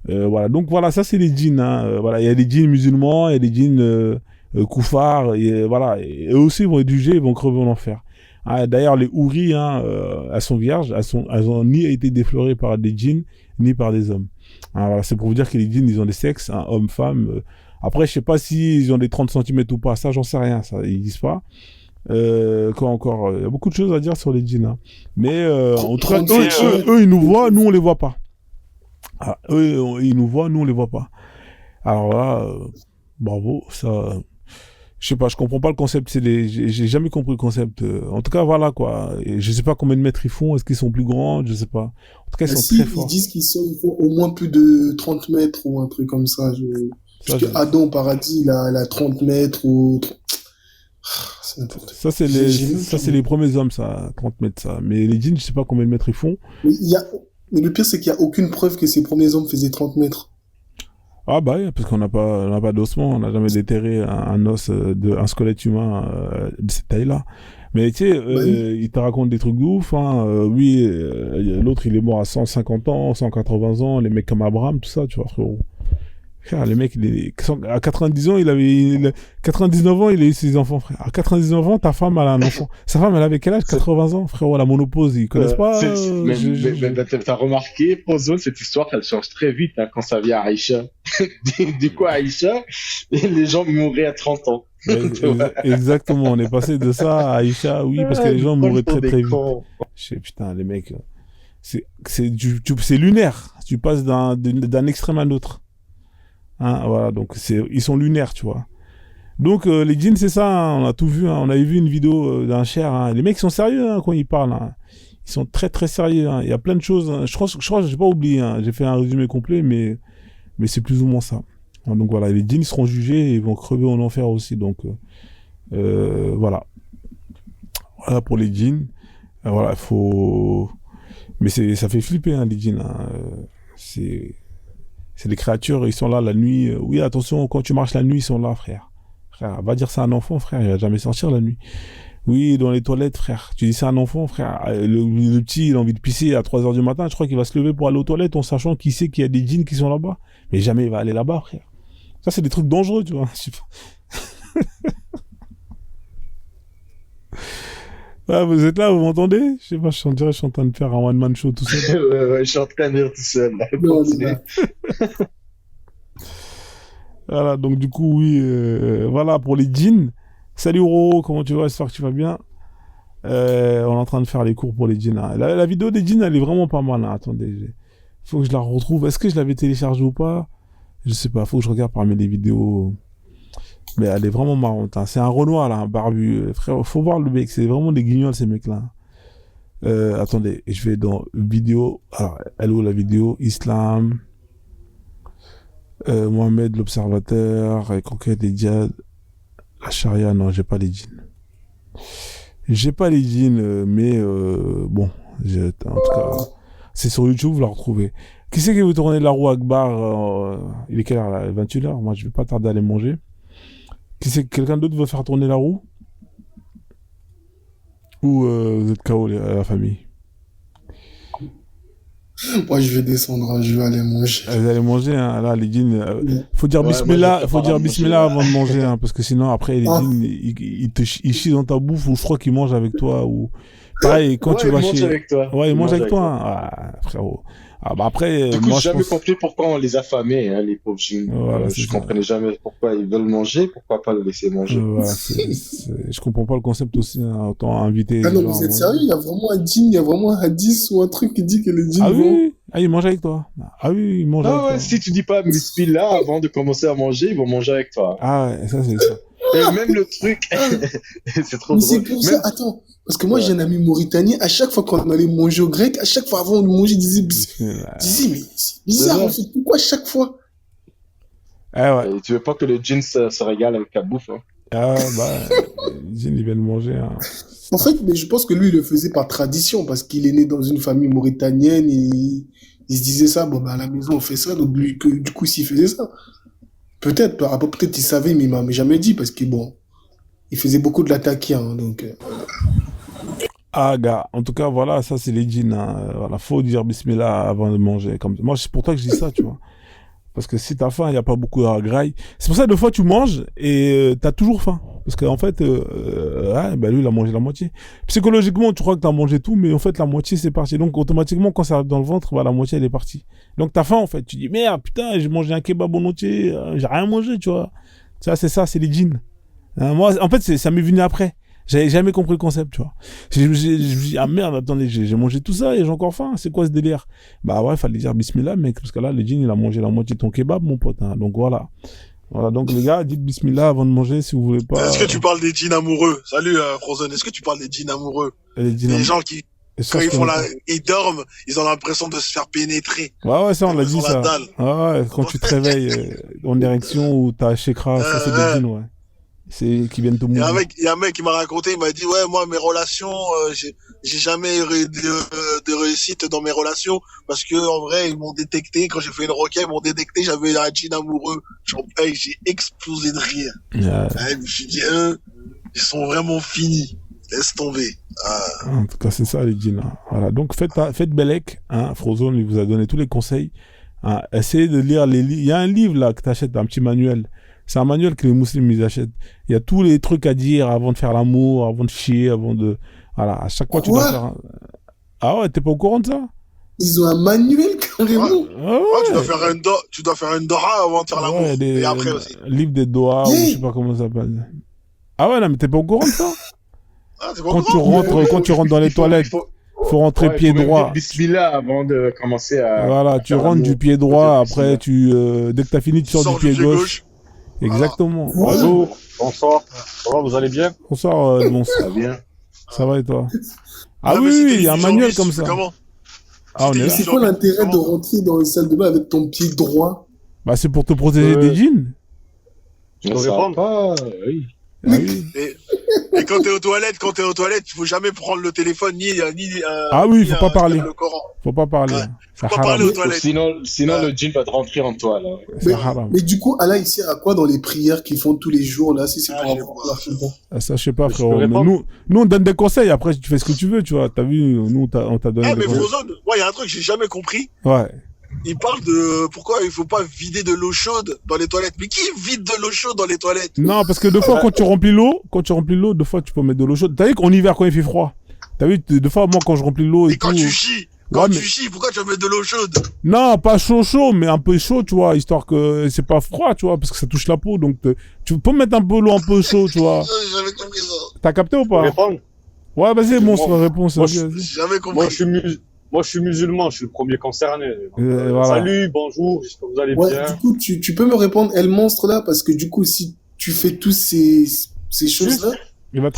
Voilà. Donc voilà, ça c'est les djinns. Hein. Voilà, il y a des djinns musulmans, il y a des djinns koufars. Et voilà. Et eux aussi ils vont être jugés, ils vont crever en enfer. Hein, d'ailleurs, les houris, hein, elles sont vierges. Elles ont ni été déflorées par des djinns ni par des hommes. Hein, voilà, c'est pour vous dire que les djinns, ils ont des sexes, hein, hommes, femmes. Après, je sais pas s'ils ont des 30 cm ou pas. Ça, j'en sais rien. Ça, ils disent pas. Quoi encore, il y a beaucoup de choses à dire sur les djinns. Hein. Mais en tout cas, eux, ils nous voient, nous, on les voit pas. Ah, eux, ils nous voient, nous, on les voit pas. Alors là, bravo. Ça, Je sais pas, je comprends pas le concept. J'ai jamais compris le concept. En tout cas, voilà quoi. Et je sais pas combien de mètres ils font. Est-ce qu'ils sont plus grands? Je sais pas. En tout cas, ils Ah, sont si, très ils forts. disent ils font au moins plus de 30 mètres ou un truc comme ça. Ça, Puisque Adam au paradis, il a 30 mètres ou... C'est n'importe quoi. ça c'est J'ai même ça pas... c'est les premiers hommes, ça, 30 mètres, ça. Mais les jeans, je sais pas combien de mètres ils font. Mais, mais le pire, c'est qu'il n'y a aucune preuve que ces premiers hommes faisaient 30 mètres. Ah bah oui, parce on n'a pas d'ossement, on n'a jamais déterré un os un squelette humain de cette taille-là. Mais tu sais, Bah oui. il te raconte des trucs de ouf, hein. Oui, l'autre il est mort à 150 ans, 180 ans, les mecs comme Abraham, tout ça, tu vois, frérot. Frère, les mecs, à 90 ans, 99 ans, il a eu ses enfants, frère. À 99 ans, ta femme, elle a un enfant. Sa femme, elle avait quel âge? 80 ans, frérot, la monopause, ils connaissent pas, Mais t'as remarqué, Prozone, cette histoire, elle change très vite hein, quand ça vient à Aïcha. Du coup, Aïcha, les gens mouraient à 30 ans. Tu vois. Exactement, on est passé de ça à Aïcha, oui, parce que les gens mouraient très très vite. Cons. Je sais, putain, les mecs, c'est lunaire. Tu passes d'un extrême à un autre. Hein, voilà, donc ils sont lunaires, tu vois. Donc les djinns, c'est ça, hein, on a tout vu, hein, on avait vu une vidéo d'un cher, hein. Les mecs sont sérieux hein, quand ils parlent, hein. Ils sont très très sérieux, hein. Il y a plein de choses, hein. Je crois que j'ai pas oublié, hein. J'ai fait un résumé complet, mais c'est plus ou moins ça. Hein, donc voilà, les djinns ils seront jugés et ils vont crever en enfer aussi, donc voilà. Voilà pour les djinns. Voilà, faut... Mais ça fait flipper, hein, les djinns, hein. C'est des créatures, ils sont là la nuit. Oui, attention, quand tu marches la nuit, ils sont là, frère. Frère, va dire ça à un enfant, frère, il va jamais sortir la nuit. Oui, dans les toilettes, frère. Tu dis ça à un enfant, frère. Le petit, il a envie de pisser à 3 heures du matin, je crois qu'il va se lever pour aller aux toilettes en sachant qu'il sait qu'il y a des djinns qui sont là-bas. Mais jamais il va aller là-bas, frère. Ça, c'est des trucs dangereux, tu vois. Je sais pas. Ah, vous êtes là, vous m'entendez? Je sais pas, je suis en train de faire un one-man show tout seul. Ouais, je suis en train de rire tout seul. Là. Non, Continue. Voilà, donc du coup, oui, voilà pour les djinns. Salut Ro, comment tu vas? J'espère que tu vas bien. On est en train de faire les cours pour les djinns. Hein. La vidéo des djinns, elle est vraiment pas mal. Hein. Attendez, faut que je la retrouve. Est-ce que je l'avais téléchargée ou pas? Je sais pas, faut que je regarde parmi les vidéos. Mais elle est vraiment marrante. Hein. C'est un Renoir, là, un barbu. Frère, faut voir le mec, c'est vraiment des guignols, ces mecs-là. Attendez, je vais dans vidéo. Alors, elle est où la vidéo? Islam. Mohamed l'observateur, conquête des djihad, la charia, non, j'ai pas les djinns. J'ai pas les djinns, mais bon, en tout cas, c'est sur YouTube, vous la retrouvez. Qui c'est qui veut tourner la roue Akbar? Il est quelle heure là? 21h, moi je vais pas tarder à aller manger. Quelqu'un d'autre veut faire tourner la roue? Ou vous êtes KO la famille? Moi, je vais descendre, hein, je vais aller manger. Vous allez manger, hein, là, les djinns. Faut dire Ouais, bismillah, moi, je faut dire prépare à bismillah manger, avant de manger, hein, parce que sinon, après, les Ah. djinns, ils chient dans ta bouffe, ou je crois qu'ils mangent avec toi, ou. Pareil, quand tu vas ils mangent chez. avec toi. Ouais, ils mangent avec toi, hein. Ah, frérot. Ah, bah après, Du coup, moi, j'ai je jamais pense. compris pourquoi on les affamait, hein, les pauvres jeunes. Voilà, c'est Je ça. comprenais jamais pourquoi ils veulent manger, pourquoi pas le laisser manger. Voilà, je comprends pas le concept aussi, hein, autant inviter Ah les non, gens à vous êtes manger. sérieux? Il y a vraiment un djinn, il y a vraiment un hadith ou un truc qui dit que les djinns Ah vont... oui, ah, ils mangent avec toi. Ah oui, ils mangent avec Ah ouais, toi. si tu dis pas bismillah avant de commencer à manger, ils vont manger avec toi. Ah ouais, ça, c'est ça. Et même le truc, c'est trop Mais c'est drôle. pour Même... ça, attends. Parce que moi, Ouais. j'ai un ami mauritanien, à chaque fois qu'on allait manger au grec, à chaque fois avant de manger, il disait, Bismillah. mais c'est bizarre, Ouais. en fait, pourquoi chaque fois? Ah ouais. Et tu veux pas que le djinn se régale avec la bouffe, hein. Ah bah, les djinns, ils viennent manger, hein. En fait, mais je pense que lui, il le faisait par tradition, parce qu'il est né dans une famille mauritanienne, et il se disait ça, bon, bah, à la maison, on fait ça, donc lui, du coup, s'il faisait ça. Peut-être, peut-être il savait, mais il m'a jamais dit, parce que bon, il faisait beaucoup de l'attaquer, hein, donc... Ah, gars, en tout cas, voilà, ça, c'est les djinns, hein. Voilà, faut dire bismillah avant de manger. Moi, c'est pour toi que je dis ça, tu vois. Parce que si t'as faim, il n'y a pas beaucoup de graille. C'est pour ça que des fois, tu manges et t'as toujours faim. Parce qu'en fait, ouais, bah lui, il a mangé la moitié. Psychologiquement, tu crois que t'as mangé tout, mais en fait, la moitié, c'est parti. Donc, automatiquement, quand ça arrive dans le ventre, bah, la moitié, elle est partie. Donc, t'as faim, en fait. Tu dis, merde, putain, j'ai mangé un kebab en entier, j'ai rien mangé, tu vois. Ça, c'est les djinns. Hein, moi, en fait, ça m'est venu après. J'avais jamais compris le concept, tu vois. Je me dis, ah merde, attendez, j'ai mangé tout ça et j'ai encore faim. C'est quoi ce délire? Bah ouais, fallait dire bismillah, mec, parce que là, le djinn, il a mangé la moitié de ton kebab, mon pote. Hein, donc voilà. Voilà, donc les gars, dites bismillah avant de manger si vous voulez pas. Est-ce que tu parles des djinns amoureux? Salut, Frozen. Est-ce que tu parles des djinns amoureux? Les gens qui, quand ils font ils dorment, ils ont l'impression de se faire pénétrer. Ouais, ça, on l'a dit, ça. Dalle. Ouais, quand tu te réveilles en érection ou t'as Shekra, ça, c'est des djinns, ouais. C'est qui viennent te mourir. Il y a un mec qui m'a raconté, il m'a dit, ouais, moi, mes relations, j'ai jamais eu de réussite dans mes relations, parce que, en vrai, ils m'ont détecté, quand j'ai fait une requête, ils m'ont détecté, j'avais un djinn amoureux. J'ai explosé de rire. Ouais, je me suis dit, ils sont vraiment finis. Laisse tomber. En tout cas, c'est ça, les djinns. Hein. Voilà. Donc, faites Belek, hein. Frozone, il vous a donné tous les conseils. Hein. Essayez de lire les livres. Il y a un livre, là, que t'achètes, un petit manuel. C'est un manuel que les musulmans ils achètent. Il y a tous les trucs à dire avant de faire l'amour, avant de chier, avant de... Voilà, à chaque fois tu dois faire... Ah ouais, t'es pas au courant de ça? Ils ont un manuel carrément. Tu dois faire une Dora avant de faire l'amour. Et après aussi. Livre des doigts, ou je sais pas comment ça s'appelle. Ah ouais, non, mais t'es pas au courant de ça? Quand tu rentres dans les toilettes, faut rentrer pied droit. Bismillah avant de commencer à... Voilà, tu rentres du pied droit, après dès que t'as fini, tu sors du pied gauche. Exactement. Bonjour, bonsoir. Ça va, vous allez bien? Bonsoir, Mons. Ça va bien. Ça va et toi? Ah oui, il y a un manuel comme ça. Ah, on est là. C'est quoi l'intérêt de rentrer dans une salle de bain avec ton pied droit? Bah, c'est pour te protéger des djinns. Je peux répondre? Oui. Ah oui. Et quand t'es aux toilettes, il faut jamais prendre le téléphone ah oui, faut pas parler. Faut pas parler. Faut pas parler aux toilettes. Sinon le djinn va te rentrer en toi là. Mais du coup, Allah il sert à quoi dans les prières qu'ils font tous les jours là, si c'est pour avoir ça, je sais pas, frérot. Mais nous on donne des conseils. Après, tu fais ce que tu veux, tu vois. T'as vu, nous on t'a donné. Mais Frozone, moi il y a un truc que j'ai jamais compris. Ouais. Il parle de pourquoi il faut pas vider de l'eau chaude dans les toilettes. Mais qui vide de l'eau chaude dans les toilettes? Non, parce que deux fois quand tu remplis l'eau, deux fois tu peux mettre de l'eau chaude. T'as vu qu'en hiver quand il fait froid, t'as vu deux fois moi quand je remplis l'eau et quand tout. tu chies, pourquoi tu vas mettre de l'eau chaude? Non, pas chaud, mais un peu chaud, tu vois, histoire que c'est pas froid, tu vois, parce que ça touche la peau. Donc tu peux mettre un peu l'eau un peu chaud, tu vois. J'avais compris ça. T'as capté ou pas? Ouais, vas-y, Monstre, réponse. J'avais compris. Moi, je suis musulman, je suis le premier concerné. Voilà. Salut, bonjour, j'espère que vous allez bien. Du coup, tu peux me répondre, El Monstre, là, parce que du coup, si tu fais tous ces choses-là...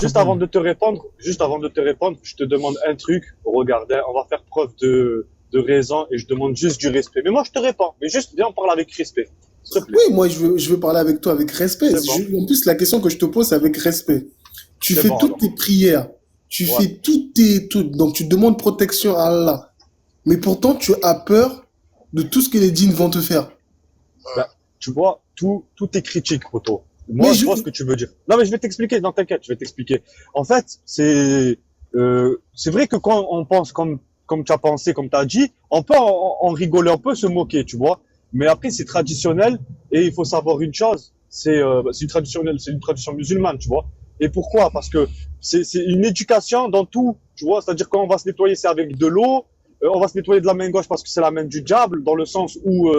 Juste avant de te répondre, je te demande un truc. Regardez, on va faire preuve de raison et je demande juste du respect. Mais moi, je te réponds. Mais juste, viens, on parle avec respect. S'il te plaît. Oui, moi, je veux parler avec toi avec respect. En plus, la question que je te pose, c'est avec respect. Tu fais toutes tes prières. Tu fais donc tu demandes protection à Allah. Mais pourtant, tu as peur de tout ce que les djinns vont te faire. Bah, tu vois, tout est critique, Poto. Moi, je vois ce que tu veux dire. Non, mais je vais t'expliquer. Non, t'inquiète, je vais t'expliquer. En fait, c'est vrai que quand on pense comme tu as pensé, comme tu as dit, on peut en rigoler, on peut se moquer, tu vois. Mais après, c'est traditionnel et il faut savoir une chose. C'est une tradition musulmane, tu vois. Et pourquoi? Parce que c'est une éducation dans tout, tu vois. C'est-à-dire quand on va se nettoyer, c'est avec de l'eau. On va se nettoyer de la main gauche parce que c'est la main du diable, dans le sens où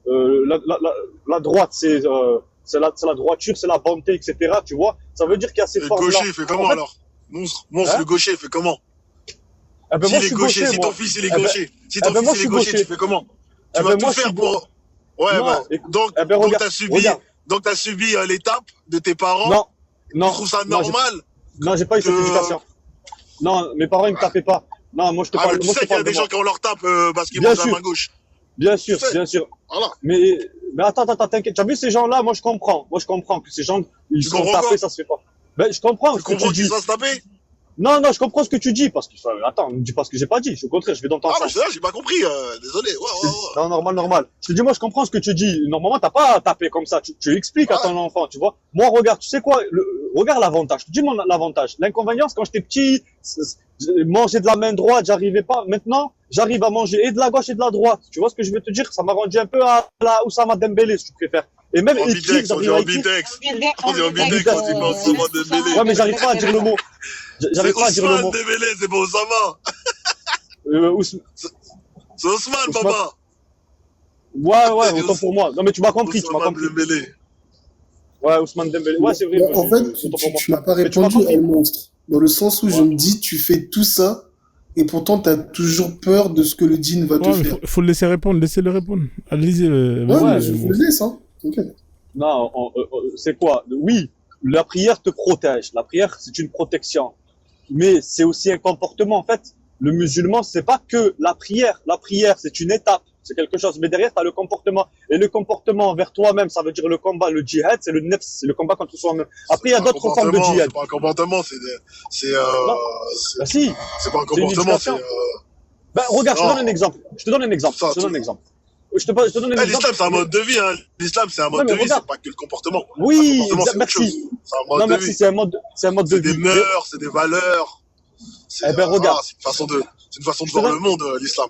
la droite, c'est la droiture, c'est la bonté, etc. Tu vois. Ça veut dire qu'il y a ces formes-là. Le gaucher, il fait comment alors? Monstre, le gaucher, il fait comment? Si ton fils il est gaucher, tu fais comment? Tu vas tout faire pour... Donc t'as subi l'étape de tes parents. Non. Tu trouves ça normal? Non, j'ai pas eu cette éducation. Non, mes parents, ils me tapaient pas. Non, moi, je te parle. Tu sais qu'il y a des gens qui ont leur tape parce qu'ils mangent la main gauche. Bien sûr. Voilà. Mais attends, t'inquiète. Tu as vu ces gens-là? Moi, je comprends que ces gens, ils sont tapés, ça se fait pas. Ben, je comprends. Tu comprends qu'ils sont tapés? Non, je comprends ce que tu dis, parce que, attends, ne dis pas ce que j'ai pas dit. Au contraire, je vais dans ton sens. Ah, j'ai pas compris, désolé. Non, normal. Je te dis, moi, je comprends ce que tu dis. Normalement, t'as pas tapé comme ça. Tu expliques à ton enfant, tu vois. Moi, regarde, tu sais quoi? Regarde l'avantage. Je te dis l'avantage. L'inconvénient, c'est quand j'étais petit, manger de la main droite, j'arrivais pas. Maintenant, j'arrive à manger et de la gauche et de la droite. Tu vois ce que je veux te dire? Ça m'a rendu un peu à la Oussama Dembélé, si tu préfères. Et même on dit en bidex. Ouais, mais j'arrive pas à dire le mot. J'arrive pas à dire le mot. Dembélé, c'est pas Oussama. C'est Ousmane, papa. Ouais, autant pour moi. Non, mais tu m'as compris, Dembélé. Ouais, Ousmane Dembélé. Ouais, c'est vrai. En fait, tu m'as pas répondu à El Monstre. Dans le sens où je me dis, tu fais tout ça, et pourtant, tu as toujours peur de ce que le djinn va te faire. Faut le laisser répondre, laissez-le répondre. Allez-y. Ouais, je vous le laisse, hein. Okay. Non, c'est quoi? Oui, la prière te protège. La prière, c'est une protection. Mais c'est aussi un comportement. En fait, le musulman, c'est pas que la prière. La prière, c'est une étape. C'est quelque chose. Mais derrière, tu as le comportement. Et le comportement envers toi-même, ça veut dire le combat. Le djihad, c'est le nefs, c'est le combat contre soi-même. Après, il y a d'autres formes de djihad. C'est pas un comportement, Non. Bah si, c'est pas un c'est une comportement, c'est, éducation. Ben, regarde, je te non. donne un exemple. Je te donne un exemple. Ça, Je te donne un exemple. Je te donne un exemple. l'islam, c'est un mode de vie, hein. L'islam, c'est un Non, mode mais de vie, regarde. c'est pas que le comportement. Oui, Un comportement, c'est autre merci. chose. C'est un mode Non, de merci, vie. c'est un mode de C'est des vie. mœurs, c'est des valeurs. Eh ben, regarde. C'est une façon de Je te voir donne- le monde, l'islam.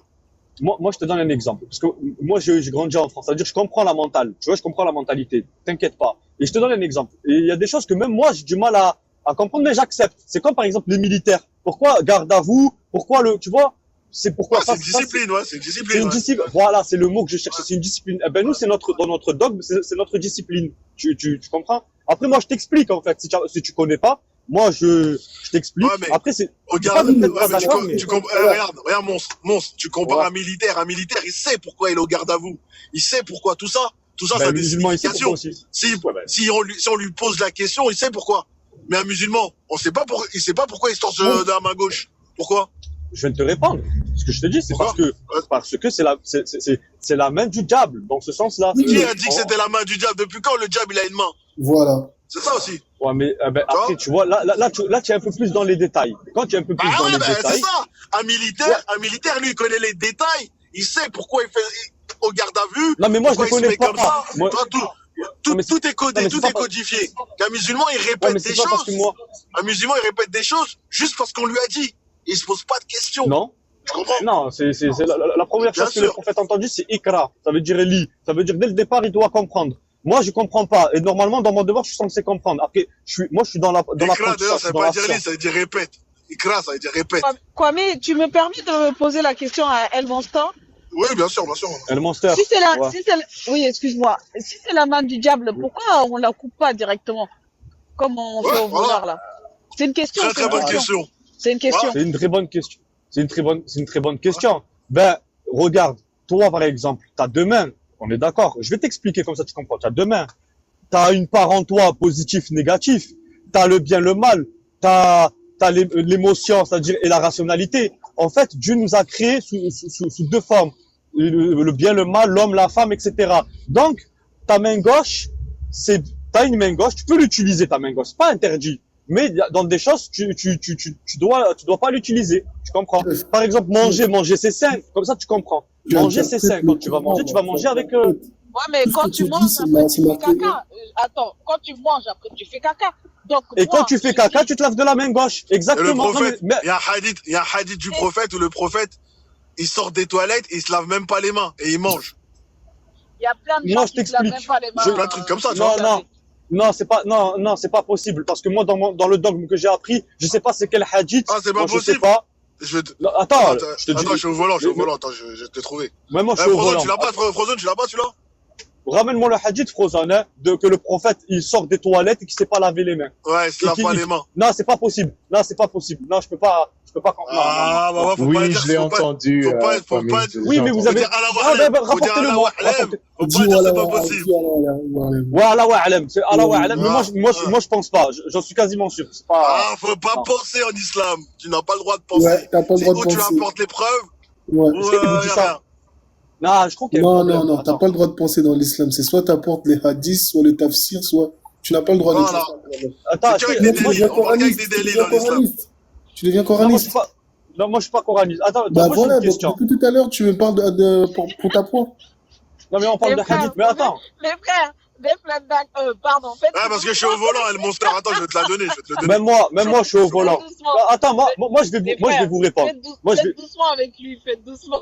Moi, je te donne un exemple. Parce que moi, j'ai grandi en France. C'est-à-dire, je comprends la mentale. Tu vois, je comprends la mentalité. T'inquiète pas. Et je te donne un exemple. Et il y a des choses que même moi, j'ai du mal à comprendre, mais j'accepte. C'est comme, par exemple, les militaires. Pourquoi garde à vous? Pourquoi tu vois? C'est pourquoi Ouais, c'est une discipline, ouais, c'est une c'est discipline. une Ouais. discipline. Voilà, c'est le mot que je cherchais. C'est une discipline. Eh ben, nous, dans notre dogme, c'est notre discipline. Tu comprends? Après, moi, je t'explique, en fait. Si tu connais pas, moi, je t'explique. Ouais, mais Après, c'est regarde, pas peut-être ouais, pas mais d'accord, mais regarde, monstre, tu compares Ouais. un militaire, il sait pourquoi il est au garde à vous. Il sait pourquoi tout ça, ça ben, a le des musulman, il sait pourquoi significations. aussi. Si, Ouais, ben, si on lui pose la question, il sait pourquoi. Mais un musulman, il sait pas pourquoi il se torche de la main gauche. Pourquoi? je viens de te répondre. Ce que je te dis, c'est Pourquoi? parce que c'est la main du diable, dans ce sens-là. Oui, Qui mais- a dit que c'était la main du diable? Depuis quand le diable il a une main? Voilà. C'est ça aussi. Ouais, mais Tu vois? après, tu vois, là, tu es un peu plus dans les détails. Quand tu es un peu plus Ah dans ouais, les ben, c'est détails, ça. Un militaire, lui, il connaît les détails. Il sait pourquoi il fait au garde à vue. non, mais moi, je Pourquoi ne il se connais met pas. comme ça. Moi, Toi, Non, mais c'est- tout est codé, non, mais c'est tout pas est pas- codifié. Qu'un musulman, il ouais, répète mais des c'est pas parce choses. que moi, Un musulman, il répète des choses juste parce qu'on lui a dit. Il se pose pas de questions. non. Tu comprends? Non, c'est la première Bien chose que le sûr. prophète a entendu, c'est ikra. Ça veut dire lit. Ça veut dire dès le départ, il doit comprendre. Moi, je comprends pas. Et normalement, dans mon devoir, je suis censé comprendre. Après, moi, je suis dans Ikra, l'apprentissage, d'ailleurs, je ça suis veut dans pas la dire lit, science. ça veut dire répète. Ikra, ça veut dire répète. Kwame, tu me permets de me poser la question à El Monster? Oui, bien sûr, bien sûr. Et le monster. Si c'est la, Ouais. si c'est la- oui, excuse-moi. Si c'est la main du diable, pourquoi on la coupe pas directement? Comme on Ouais, fait au voilà. voleur, là. C'est une question, Très, c'est très une bonne question. question. C'est une question. C'est une très bonne question. C'est une très bonne question. Ben, regarde, toi, par exemple, t'as deux mains. On est d'accord. Je vais t'expliquer comme ça, tu comprends. T'as deux mains. T'as une part en toi, positif, négatif. T'as le bien, le mal. T'as l'émotion, c'est-à-dire, et la rationalité. En fait, Dieu nous a créés sous deux formes. Le bien, le mal, l'homme, la femme, etc. Donc, ta main gauche, t'as une main gauche, tu peux l'utiliser, ta main gauche. C'est pas interdit. Mais dans des choses, tu dois pas l'utiliser. Tu comprends? Par exemple, manger, c'est sain. Comme ça, tu comprends. Manger, c'est sain. Quand tu vas manger avec, Ouais, mais Tout ce quand que tu tu manges, dis, c'est après, la- tu c'est fais marqué- caca. Attends, quand tu manges, après, tu fais caca. Donc, et moi, quand tu fais caca, tu te laves de la main gauche. Et le Exactement. Non, prophète, mais- il y a un hadith du prophète où le prophète, il sort des toilettes et il se lave même pas les mains et il mange. il y a plein de Moi, gens je qui se lavent même t'explique. pas les mains. Je- Plein de trucs comme ça, tu non, vois. non, c'est pas possible. Parce que moi, dans le dogme que j'ai appris, je sais pas c'est quel hadith. Ah, c'est pas Moi, je sais possible. pas. Je vais te- Non, attends, je te dis. Attends, je suis au volant, Mais- attends, je t'ai trouvé. Même moi, je Eh, suis au Frozen, volant. tu l'as pas, Frozen, tu l'as pas, celui-là? Ramène-moi le hadith, Frozen, hein, que le prophète, il sort des toilettes et qu'il sait pas laver les mains. Ouais, il se Et lave qui- pas les mains. Non, c'est pas possible. Non, c'est pas possible. Non, je peux pas. Ah, bah, ouais, faut pas Oui, dire, je l'ai faut pas- entendu. faut pas- Kwame, pas- j'ai Oui, mais vous entendu. Faut avez. dire Allah Ah, wa'alam. ben, Faut dire rapportez-le Allah moi. wa'alam. Faut Dis pas dire voilà, c'est pas voilà, possible. dis voilà, voilà. Voilà, wa'alam. C'est Allah wa'alam. Mais Ah. moi, je pense pas. J'en suis quasiment sûr. C'est pas. Ah, faut pas Non. penser en islam. Tu n'as pas le droit de penser. Ouais, t'as pas le C'est droit de où tu penser. apportes les preuves, Ouais. ou Est-ce qu'il vous dit y a ça? rien. Non, je crois qu'il y a un Non, problème. non, non, t'as Attends. pas le droit de penser dans l'islam. C'est soit t'apportes les hadiths, soit le tafsir, soit tu n'as pas le droit de Voilà. faire ça. Attends, C'est qu'avec est-ce des que- Tu moi, délits. deviens On parle qu'avec coraniste. des Tu délits deviens dans l'islam. coraniste. Tu deviens non, moi, je coraniste. suis pas. Non, moi, je suis pas coraniste. Attends, Bah moi, j'ai voilà, une donc question. depuis tout à l'heure, tu me parles pour ta foi. Non, mais on parle Les de frères, hadith. Mais attends. Les frères, des flashbacks, pardon, faites Ah, parce que je suis au volant, le monster. Attends, je vais te la donner, je vais te le donner. Même moi, je suis au volant. doucement. Ah, attends, moi, je vais vous répondre. Moi, je vais. Faites doucement avec lui, faites doucement.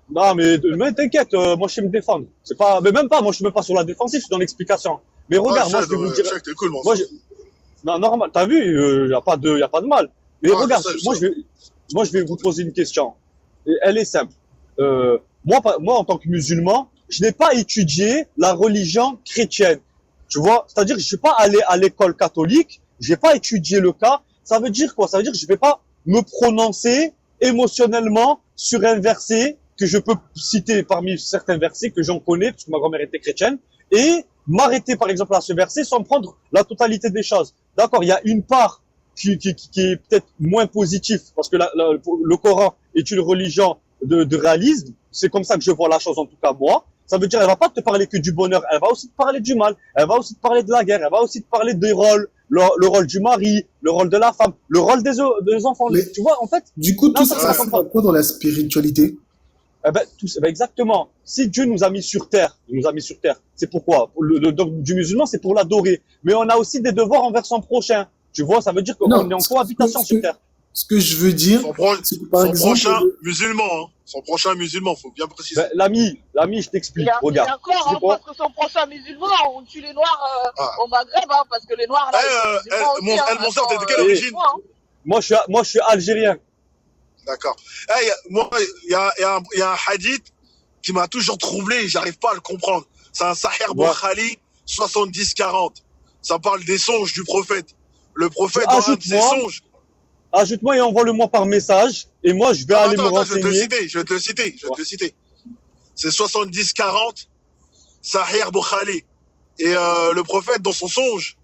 Non, mais t'inquiète, moi, je sais me défendre. C'est pas, mais même pas, moi, je suis même pas sur la défensive, je suis dans l'explication. Mais regarde, moi, je vais vous dire. Je sais que t'es cool, Moi, monster. non, normal, t'as vu, y a pas de mal. Mais Ah, regarde, je sais. moi, je vais vous poser une question. Et elle est simple. Moi, en tant que musulman, je n'ai pas étudié la religion chrétienne. Tu vois? C'est-à-dire que je suis pas allé à l'école catholique, j'ai pas étudié le cas. Ça veut dire quoi? Ça veut dire que je vais pas me prononcer émotionnellement sur un verset que je peux citer parmi certains versets que j'en connais, parce que ma grand-mère était chrétienne, et m'arrêter, par exemple, à ce verset sans prendre la totalité des choses. D'accord, il y a une part qui est peut-être moins positive, parce que le Coran est une religion de réalisme. C'est comme ça que je vois la chose, en tout cas moi. Ça veut dire, elle va pas te parler que du bonheur, elle va aussi te parler du mal, elle va aussi te parler de la guerre, elle va aussi te parler des rôles, le rôle du mari, le rôle de la femme, le rôle des enfants. Mais tu vois, en fait, du coup, tout ça, ça ça sert à quoi dans la spiritualité? eh ben, exactement. Si Dieu nous a mis sur terre, c'est pourquoi? Le dogme du musulman, c'est pour l'adorer. Mais on a aussi des devoirs envers son prochain. Tu vois, ça veut dire qu'on Non, est en cohabitation sur terre. ce que je veux dire, c'est que par Son exemple, prochain musulman, hein. Son prochain musulman, faut bien préciser. Ben, l'ami, je t'explique. Regarde. Et encore, hein, parce que son prochain musulman, on tue les Noirs au Maghreb, hein, parce que les Noirs, là, ils sont musulmans aussi, mon soeur, t'es de quelle Et- origine? Moi, je suis algérien. D'accord. Moi, il y a un hadith qui m'a toujours troublé et j'arrive pas à le comprendre. C'est un Sahih Bukhari 70-40. Ça parle des songes du prophète. Le prophète, dans un de ses songes. Ajoute-moi et envoie-le-moi par message. Et moi, je vais aller me renseigner. Je vais te le citer. C'est 70-40, Sahih Bukhari. Et le prophète, dans son songe,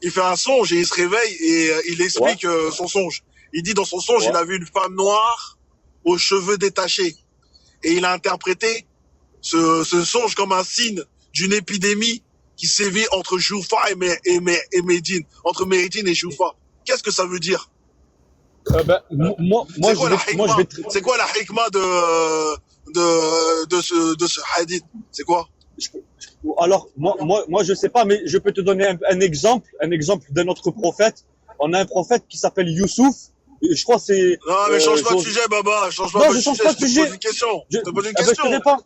il fait un songe et il se réveille et il explique son songe. Il dit dans son songe, il a vu une femme noire aux cheveux détachés. Et il a interprété ce songe comme un signe d'une épidémie qui sévit entre Joufa et Médine, entre Médine et Joufa. Qu'est-ce que ça veut dire? Moi, c'est quoi la hikmah de ce hadith? C'est quoi? Alors, moi, je sais pas, mais je peux te donner un exemple d'un autre prophète. On a un prophète qui s'appelle Youssouf. Je crois que c'est. Non, mais change pas de sujet, Baba. Change pas de sujet. Je te pose une question. Je te pose une question. Je te réponds.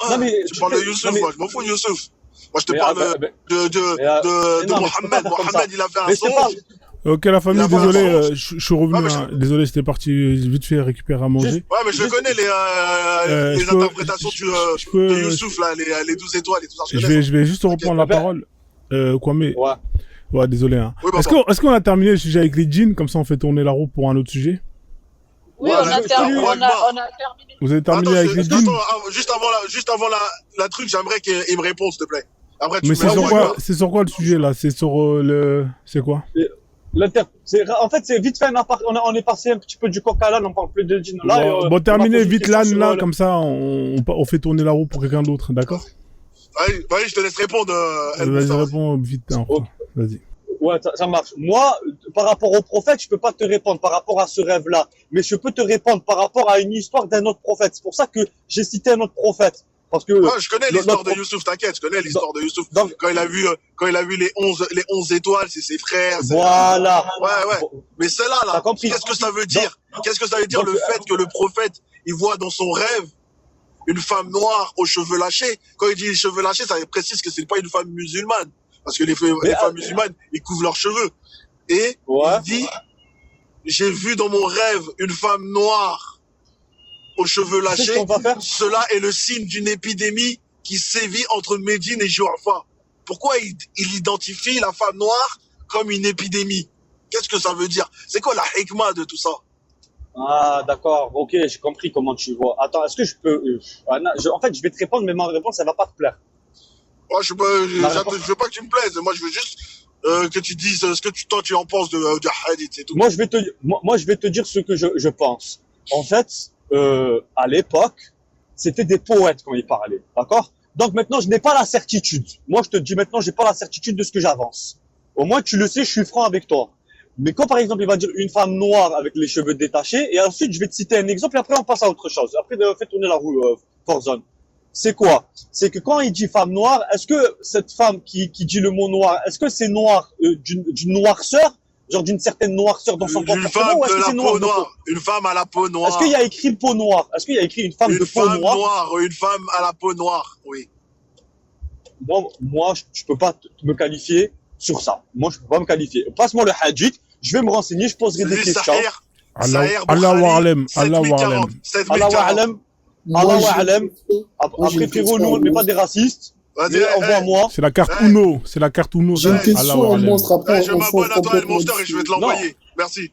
Non, mais tu parles de Youssouf, moi. Je m'en fous de Youssouf. Moi, je te parle de Mohamed. Mohamed, il a fait un songe. Ok, la famille, désolé, je suis revenu. Désolé, j'étais parti vite fait récupérer à manger. Ouais, mais je connais les interprétations de Youssouf, là, les 12 étoiles et tout ça. Je vais juste reprendre la parole. Kwame. Ouais, désolé. Hein. Oui, est-ce qu'on a terminé le sujet avec les djinns, comme ça on fait tourner la roue pour un autre sujet? Oui, on a terminé. Vous avez terminé avec les djinns? Juste avant la truc, j'aimerais qu'il me réponde, s'il te plaît. Après, mais c'est sur quoi le sujet là? C'est sur c'est quoi? En fait, c'est vite fait, on est passé un petit peu du coq à l'âne, on parle plus de djinns. Bon, terminez vite l'âne là, comme ça on fait tourner la roue pour quelqu'un d'autre, d'accord? Vas-y, je te laisse répondre. Vas-y, réponds vite. Vas-y. Ouais, ça marche. Moi, par rapport au prophète, je peux pas te répondre par rapport à ce rêve-là, mais je peux te répondre par rapport à une histoire d'un autre prophète. C'est pour ça que j'ai cité un autre prophète. Parce que je connais l'histoire de Youssouf, t'inquiète, je connais l'histoire de Youssouf. Quand il a vu les 11 étoiles, c'est ses frères. Voilà. Ouais. Mais celle-là, qu'est-ce que ça veut dire? Qu'est-ce que ça veut dire le fait que le prophète, il voit dans son rêve une femme noire aux cheveux lâchés? Quand il dit les cheveux lâchés, ça précise que c'est pas une femme musulmane. Parce que les femmes musulmanes, ils couvrent leurs cheveux. Et il dit, j'ai vu dans mon rêve une femme noire aux cheveux lâchés. Cela est le signe d'une épidémie qui sévit entre Médine et Ju'fa. Pourquoi il identifie la femme noire comme une épidémie? Qu'est-ce que ça veut dire? C'est quoi la hikmah de tout ça? Ah, d'accord. Ok, j'ai compris comment tu vois. Attends, est-ce que je peux... en fait, je vais te répondre, mais ma réponse, elle va pas te plaire. Moi, je veux pas que tu me plaises. Moi, je veux juste que tu dises ce que toi tu en penses de hadith, c'est tout. Moi, je vais te dire ce que je pense. En fait, à l'époque, c'était des poètes quand ils parlaient, d'accord? Donc maintenant, je n'ai pas la certitude. Moi, je te dis maintenant, j'ai pas la certitude de ce que j'avance. Au moins, tu le sais, je suis franc avec toi. Mais quand, par exemple, il va dire une femme noire avec les cheveux détachés, et ensuite, je vais te citer un exemple, et après, on passe à autre chose. Après, fais tourner la roue, Forzone. C'est quoi? C'est que quand il dit femme noire, est-ce que cette femme qui dit le mot noir, est-ce que c'est noir d'une noirceur, genre d'une certaine noirceur dans son comportement, ou est-ce que c'est noir? Une femme à la peau noire. Est-ce qu'il y a écrit peau noire? Est-ce qu'il y a écrit une femme de peau noire? Une femme à la peau noire, oui. Moi, je peux pas me qualifier sur ça. Moi, je peux pas me qualifier. Passe-moi le hadith, je vais me renseigner, je poserai des questions. Allahu a'lam. Après, frérot, nous, on n'est pas des racistes. Envoie-moi. C'est la carte Uno. C'est la carte Uno. J'ai une question à monstre. Après, je m'abonne à toi, El Monster, et je vais te l'envoyer. Merci.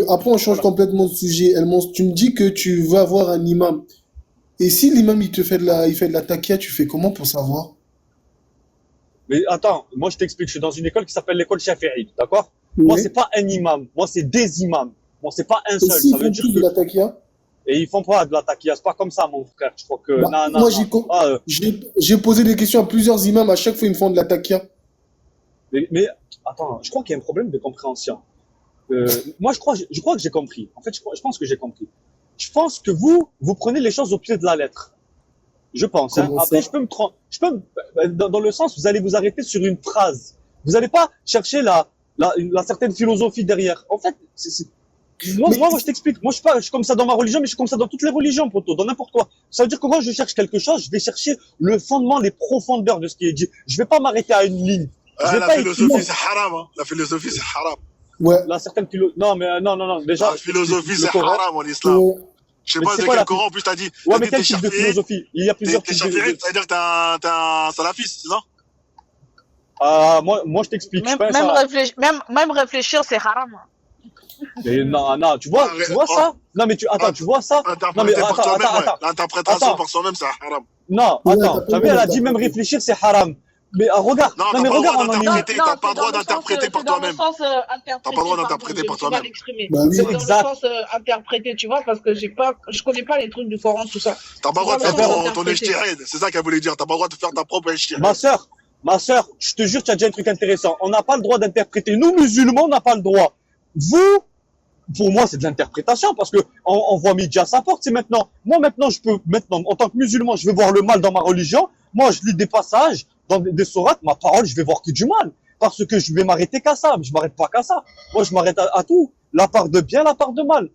Après, on change complètement de sujet. El Monstre, tu me dis que tu veux avoir un imam. Et si l'imam, il fait de la takia, tu fais comment pour savoir? Mais attends, moi je t'explique, je suis dans une école qui s'appelle l'école Shafi'i, d'accord? Moi, Oui. c'est pas un imam, moi c'est des imams. Moi, c'est pas un Et seul. s'ils Ça veut font dire tous de que. la taquia, Et ils font pas de la taquilla, c'est pas comme ça, mon frère. Je crois que. bah, Non, moi, non. j'ai posé des questions à plusieurs imams, à chaque fois, ils me font de la taquia. Mais attends, je crois qu'il y a un problème de compréhension. Moi, je crois que j'ai compris. En fait, je pense que j'ai compris. Je pense que vous prenez les choses au pied de la lettre. Je pense. Hein. Comment Après, ça? je peux me tromper. Dans le sens, vous allez vous arrêter sur une phrase. Vous n'allez pas chercher la certaine philosophie derrière. En fait, moi, je t'explique. Moi, je suis comme ça dans ma religion, mais je suis comme ça dans toutes les religions, poto, dans n'importe quoi. Ça veut dire que quand je cherche quelque chose, je vais chercher le fondement, les profondeurs de ce qui est dit. Je vais pas m'arrêter à une ligne. Je vais La pas philosophie, c'est haram. Hein. La philosophie, c'est haram. Ouais. la certaine non, mais non. Déjà, La philosophie, le c'est Coran. haram en islam. Ouais. Je sais Mais pas c'est de quoi quel la Coran, en plus, t'as dit. Ouais, T'as mais dit quel t'es type de chafi'i. philosophie? Il y a plusieurs T'es types de. chafi'i, ça veut dire que t'es un salafiste, c'est ça? Moi, je t'explique. Je suis pas un Même réfléchir, c'est haram. Mais non, tu vois ça? Non, mais tu vois ça? Non, mais Interpréter par toi-même, ouais. attends. L'interprétation par soi-même, c'est haram. Non, Ouais, attends. t'as Tu pas as vu, elle a le dit droit même réfléchir, c'est haram. Mais regarde. Non, Non, t'as mais pas le regarde, droit on en est où? d'interpréter, t'as pas le droit d'interpréter par toi-même. Dans le sens interpréter. T'as pas le droit pardon, d'interpréter je par me suis mal toi-même. exprimé. Bah oui. C'est dans Exact. le sens interpréter, tu vois, parce que je connais pas les trucs du Coran, tout ça. T'as pas le droit de Dans faire le sens ton interpréter. ijtihad, c'est ça qu'elle voulait dire. T'as pas le droit de faire ta propre ijtihad. Ma sœur, je te jure, tu as dit un truc intéressant. On n'a pas le droit d'interpréter. Nous, musulmans, on n'a pas le droit. Vous, pour moi, c'est de l'interprétation parce que on voit midi à sa porte. C'est maintenant. Moi, maintenant, en tant que musulman, je vais voir le mal dans ma religion. Moi, je lis des passages dans des sourates. Ma parole, je vais voir que du mal parce que je vais m'arrêter qu'à ça. Mais je m'arrête pas qu'à ça. Moi, je m'arrête à tout. La part de bien, la part de mal.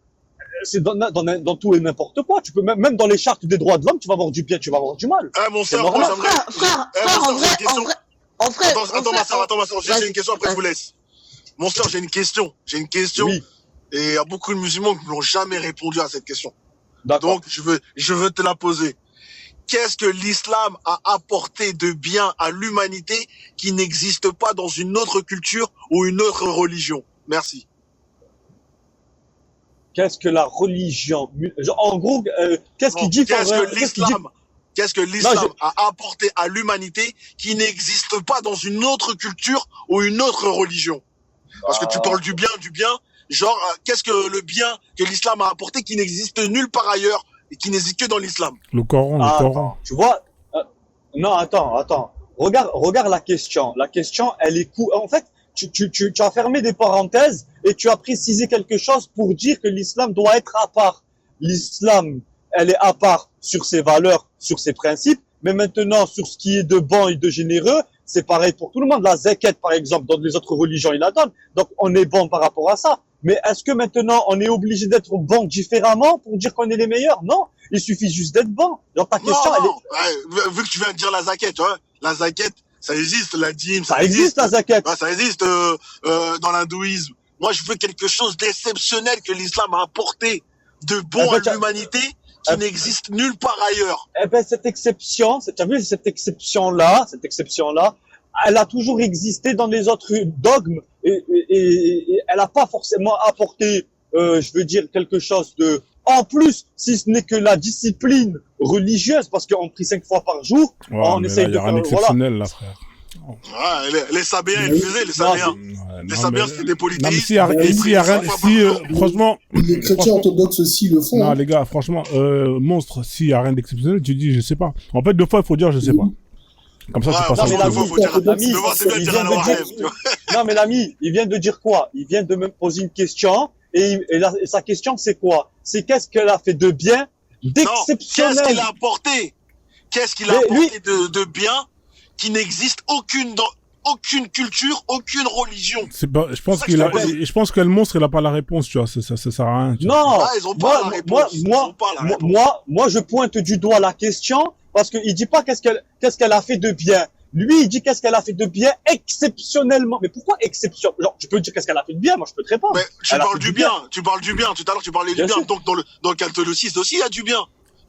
C'est dans tout et n'importe quoi. Tu peux même dans les chartes des droits de l'homme, tu vas avoir du bien, tu vas avoir du mal. Eh, mon C'est frère, moi, normal. j'aimerais. En vrai, Attends, ma soeur, j'ai une question, après je vous laisse. Mon frère, j'ai une question. Oui, Et il y a beaucoup de musulmans qui n'ont jamais répondu à cette question. d'accord. Donc, je veux te la poser. Qu'est-ce que l'islam a apporté de bien à l'humanité qui n'existe pas dans une autre culture ou une autre religion? Merci. Qu'est-ce que la religion, en gros, qu'est-ce Non, qu'il dit par Qu'est-ce que l'islam a apporté à l'humanité qui n'existe pas dans une autre culture ou une autre religion? Parce que tu parles du bien, genre, qu'est-ce que le bien que l'islam a apporté qui n'existe nulle part ailleurs et qui n'existe que dans l'islam? Le Coran, le Coran. Tu vois, non, attends. Regarde la question. La question, elle est En fait, tu as fermé des parenthèses et tu as précisé quelque chose pour dire que l'islam doit être à part. L'islam, elle est à part sur ses valeurs, sur ses principes, mais maintenant, sur ce qui est de bon et de généreux, c'est pareil pour tout le monde. La zakat, par exemple, dans les autres religions, ils la donnent. Donc, on est bon par rapport à ça. Mais est-ce que maintenant, on est obligé d'être bon différemment pour dire qu'on est les meilleurs? Non. Il suffit juste d'être bon. Donc, ta question, Ouais, vu que tu viens de dire la zakat, tu vois, la zakat, ça existe, la dîme, ça existe, la zakat. Ouais, ça existe dans l'hindouisme. Moi, je veux quelque chose d'exceptionnel que l'islam a apporté de bon à l'humanité qui n'existe nulle part ailleurs. Eh ben, cette exception, tu as vu cette exception-là, elle a toujours existé dans les autres dogmes et elle n'a pas forcément apporté, je veux dire, quelque chose de... En plus, si ce n'est que la discipline religieuse, parce qu'on prie 5 fois par jour, Ouais, on mais essaye là, il y a rien d'exceptionnel, là, frère. Ouais, les Sabéens, ils faisaient, les Sabéens. Les Sabéens, c'était des Non, mais polythéistes. franchement, Les chrétiens orthodoxes aussi le font. non, hein. les gars, franchement, monstre, s'il y a rien d'exceptionnel, tu dis, je sais pas. En fait, deux fois, il faut dire, je sais pas. Comme ça, tu passes non, mais à la autre chose. faut dire, l'ami, devant, c'est bien de il dire vient un de dire- Warhem, tu vois. Non, mais l'ami, il vient de dire quoi? Il vient de me poser une question et sa question, c'est quoi? C'est qu'est-ce qu'elle a fait de bien, Non, qu'est-ce d'exceptionnel? qu'il a apporté? Qu'est-ce qu'il a Mais apporté de bien qui n'existe dans aucune culture, aucune religion? C'est pas, je pense C'est ça que je pense que le monstre, il a pas la réponse, tu vois, ça sert à rien. tu vois. Non, Ah, ils ont pas la réponse. Ils ont pas la réponse. moi, je pointe du doigt la question parce qu'il dit pas qu'est-ce qu'elle a fait de bien. Lui, il dit qu'est-ce qu'elle a fait de bien exceptionnellement. Mais pourquoi exception? Genre, tu peux dire qu'est-ce qu'elle a fait de bien, moi je peux te répondre. Mais tu Elle a parles fait du bien. Tout à l'heure, tu parlais du Bien bien. sûr. Donc, dans le catholicisme aussi, il y a du bien.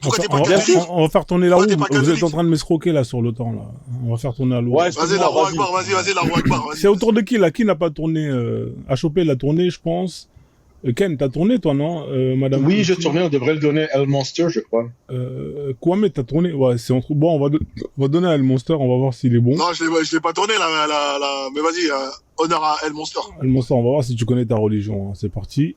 Pourquoi t'es pas on, catholique? on va faire tourner la roue. Pourquoi t'es pas Vous êtes catholique? en train de m'escroquer, là, sur le temps, là. On va faire tourner la roue. Ouais, Vas-y, la excuse-moi, roue Akbar, vas-y, la roue Akbar. C'est autour de qui, là? Qui n'a pas tourné, à choper la tournée, je pense. Ken, t'as tourné, toi, non, madame? Oui, je tournais, on devrait le donner El Monster, je crois. Kwame, t'as tourné? Ouais, c'est entre... Bon, on va donner à El Monster, on va voir s'il est bon. Non, je l'ai pas tourné, mais vas-y, honneur à El Monster. El Monster, on va voir si tu connais ta religion, hein. C'est parti.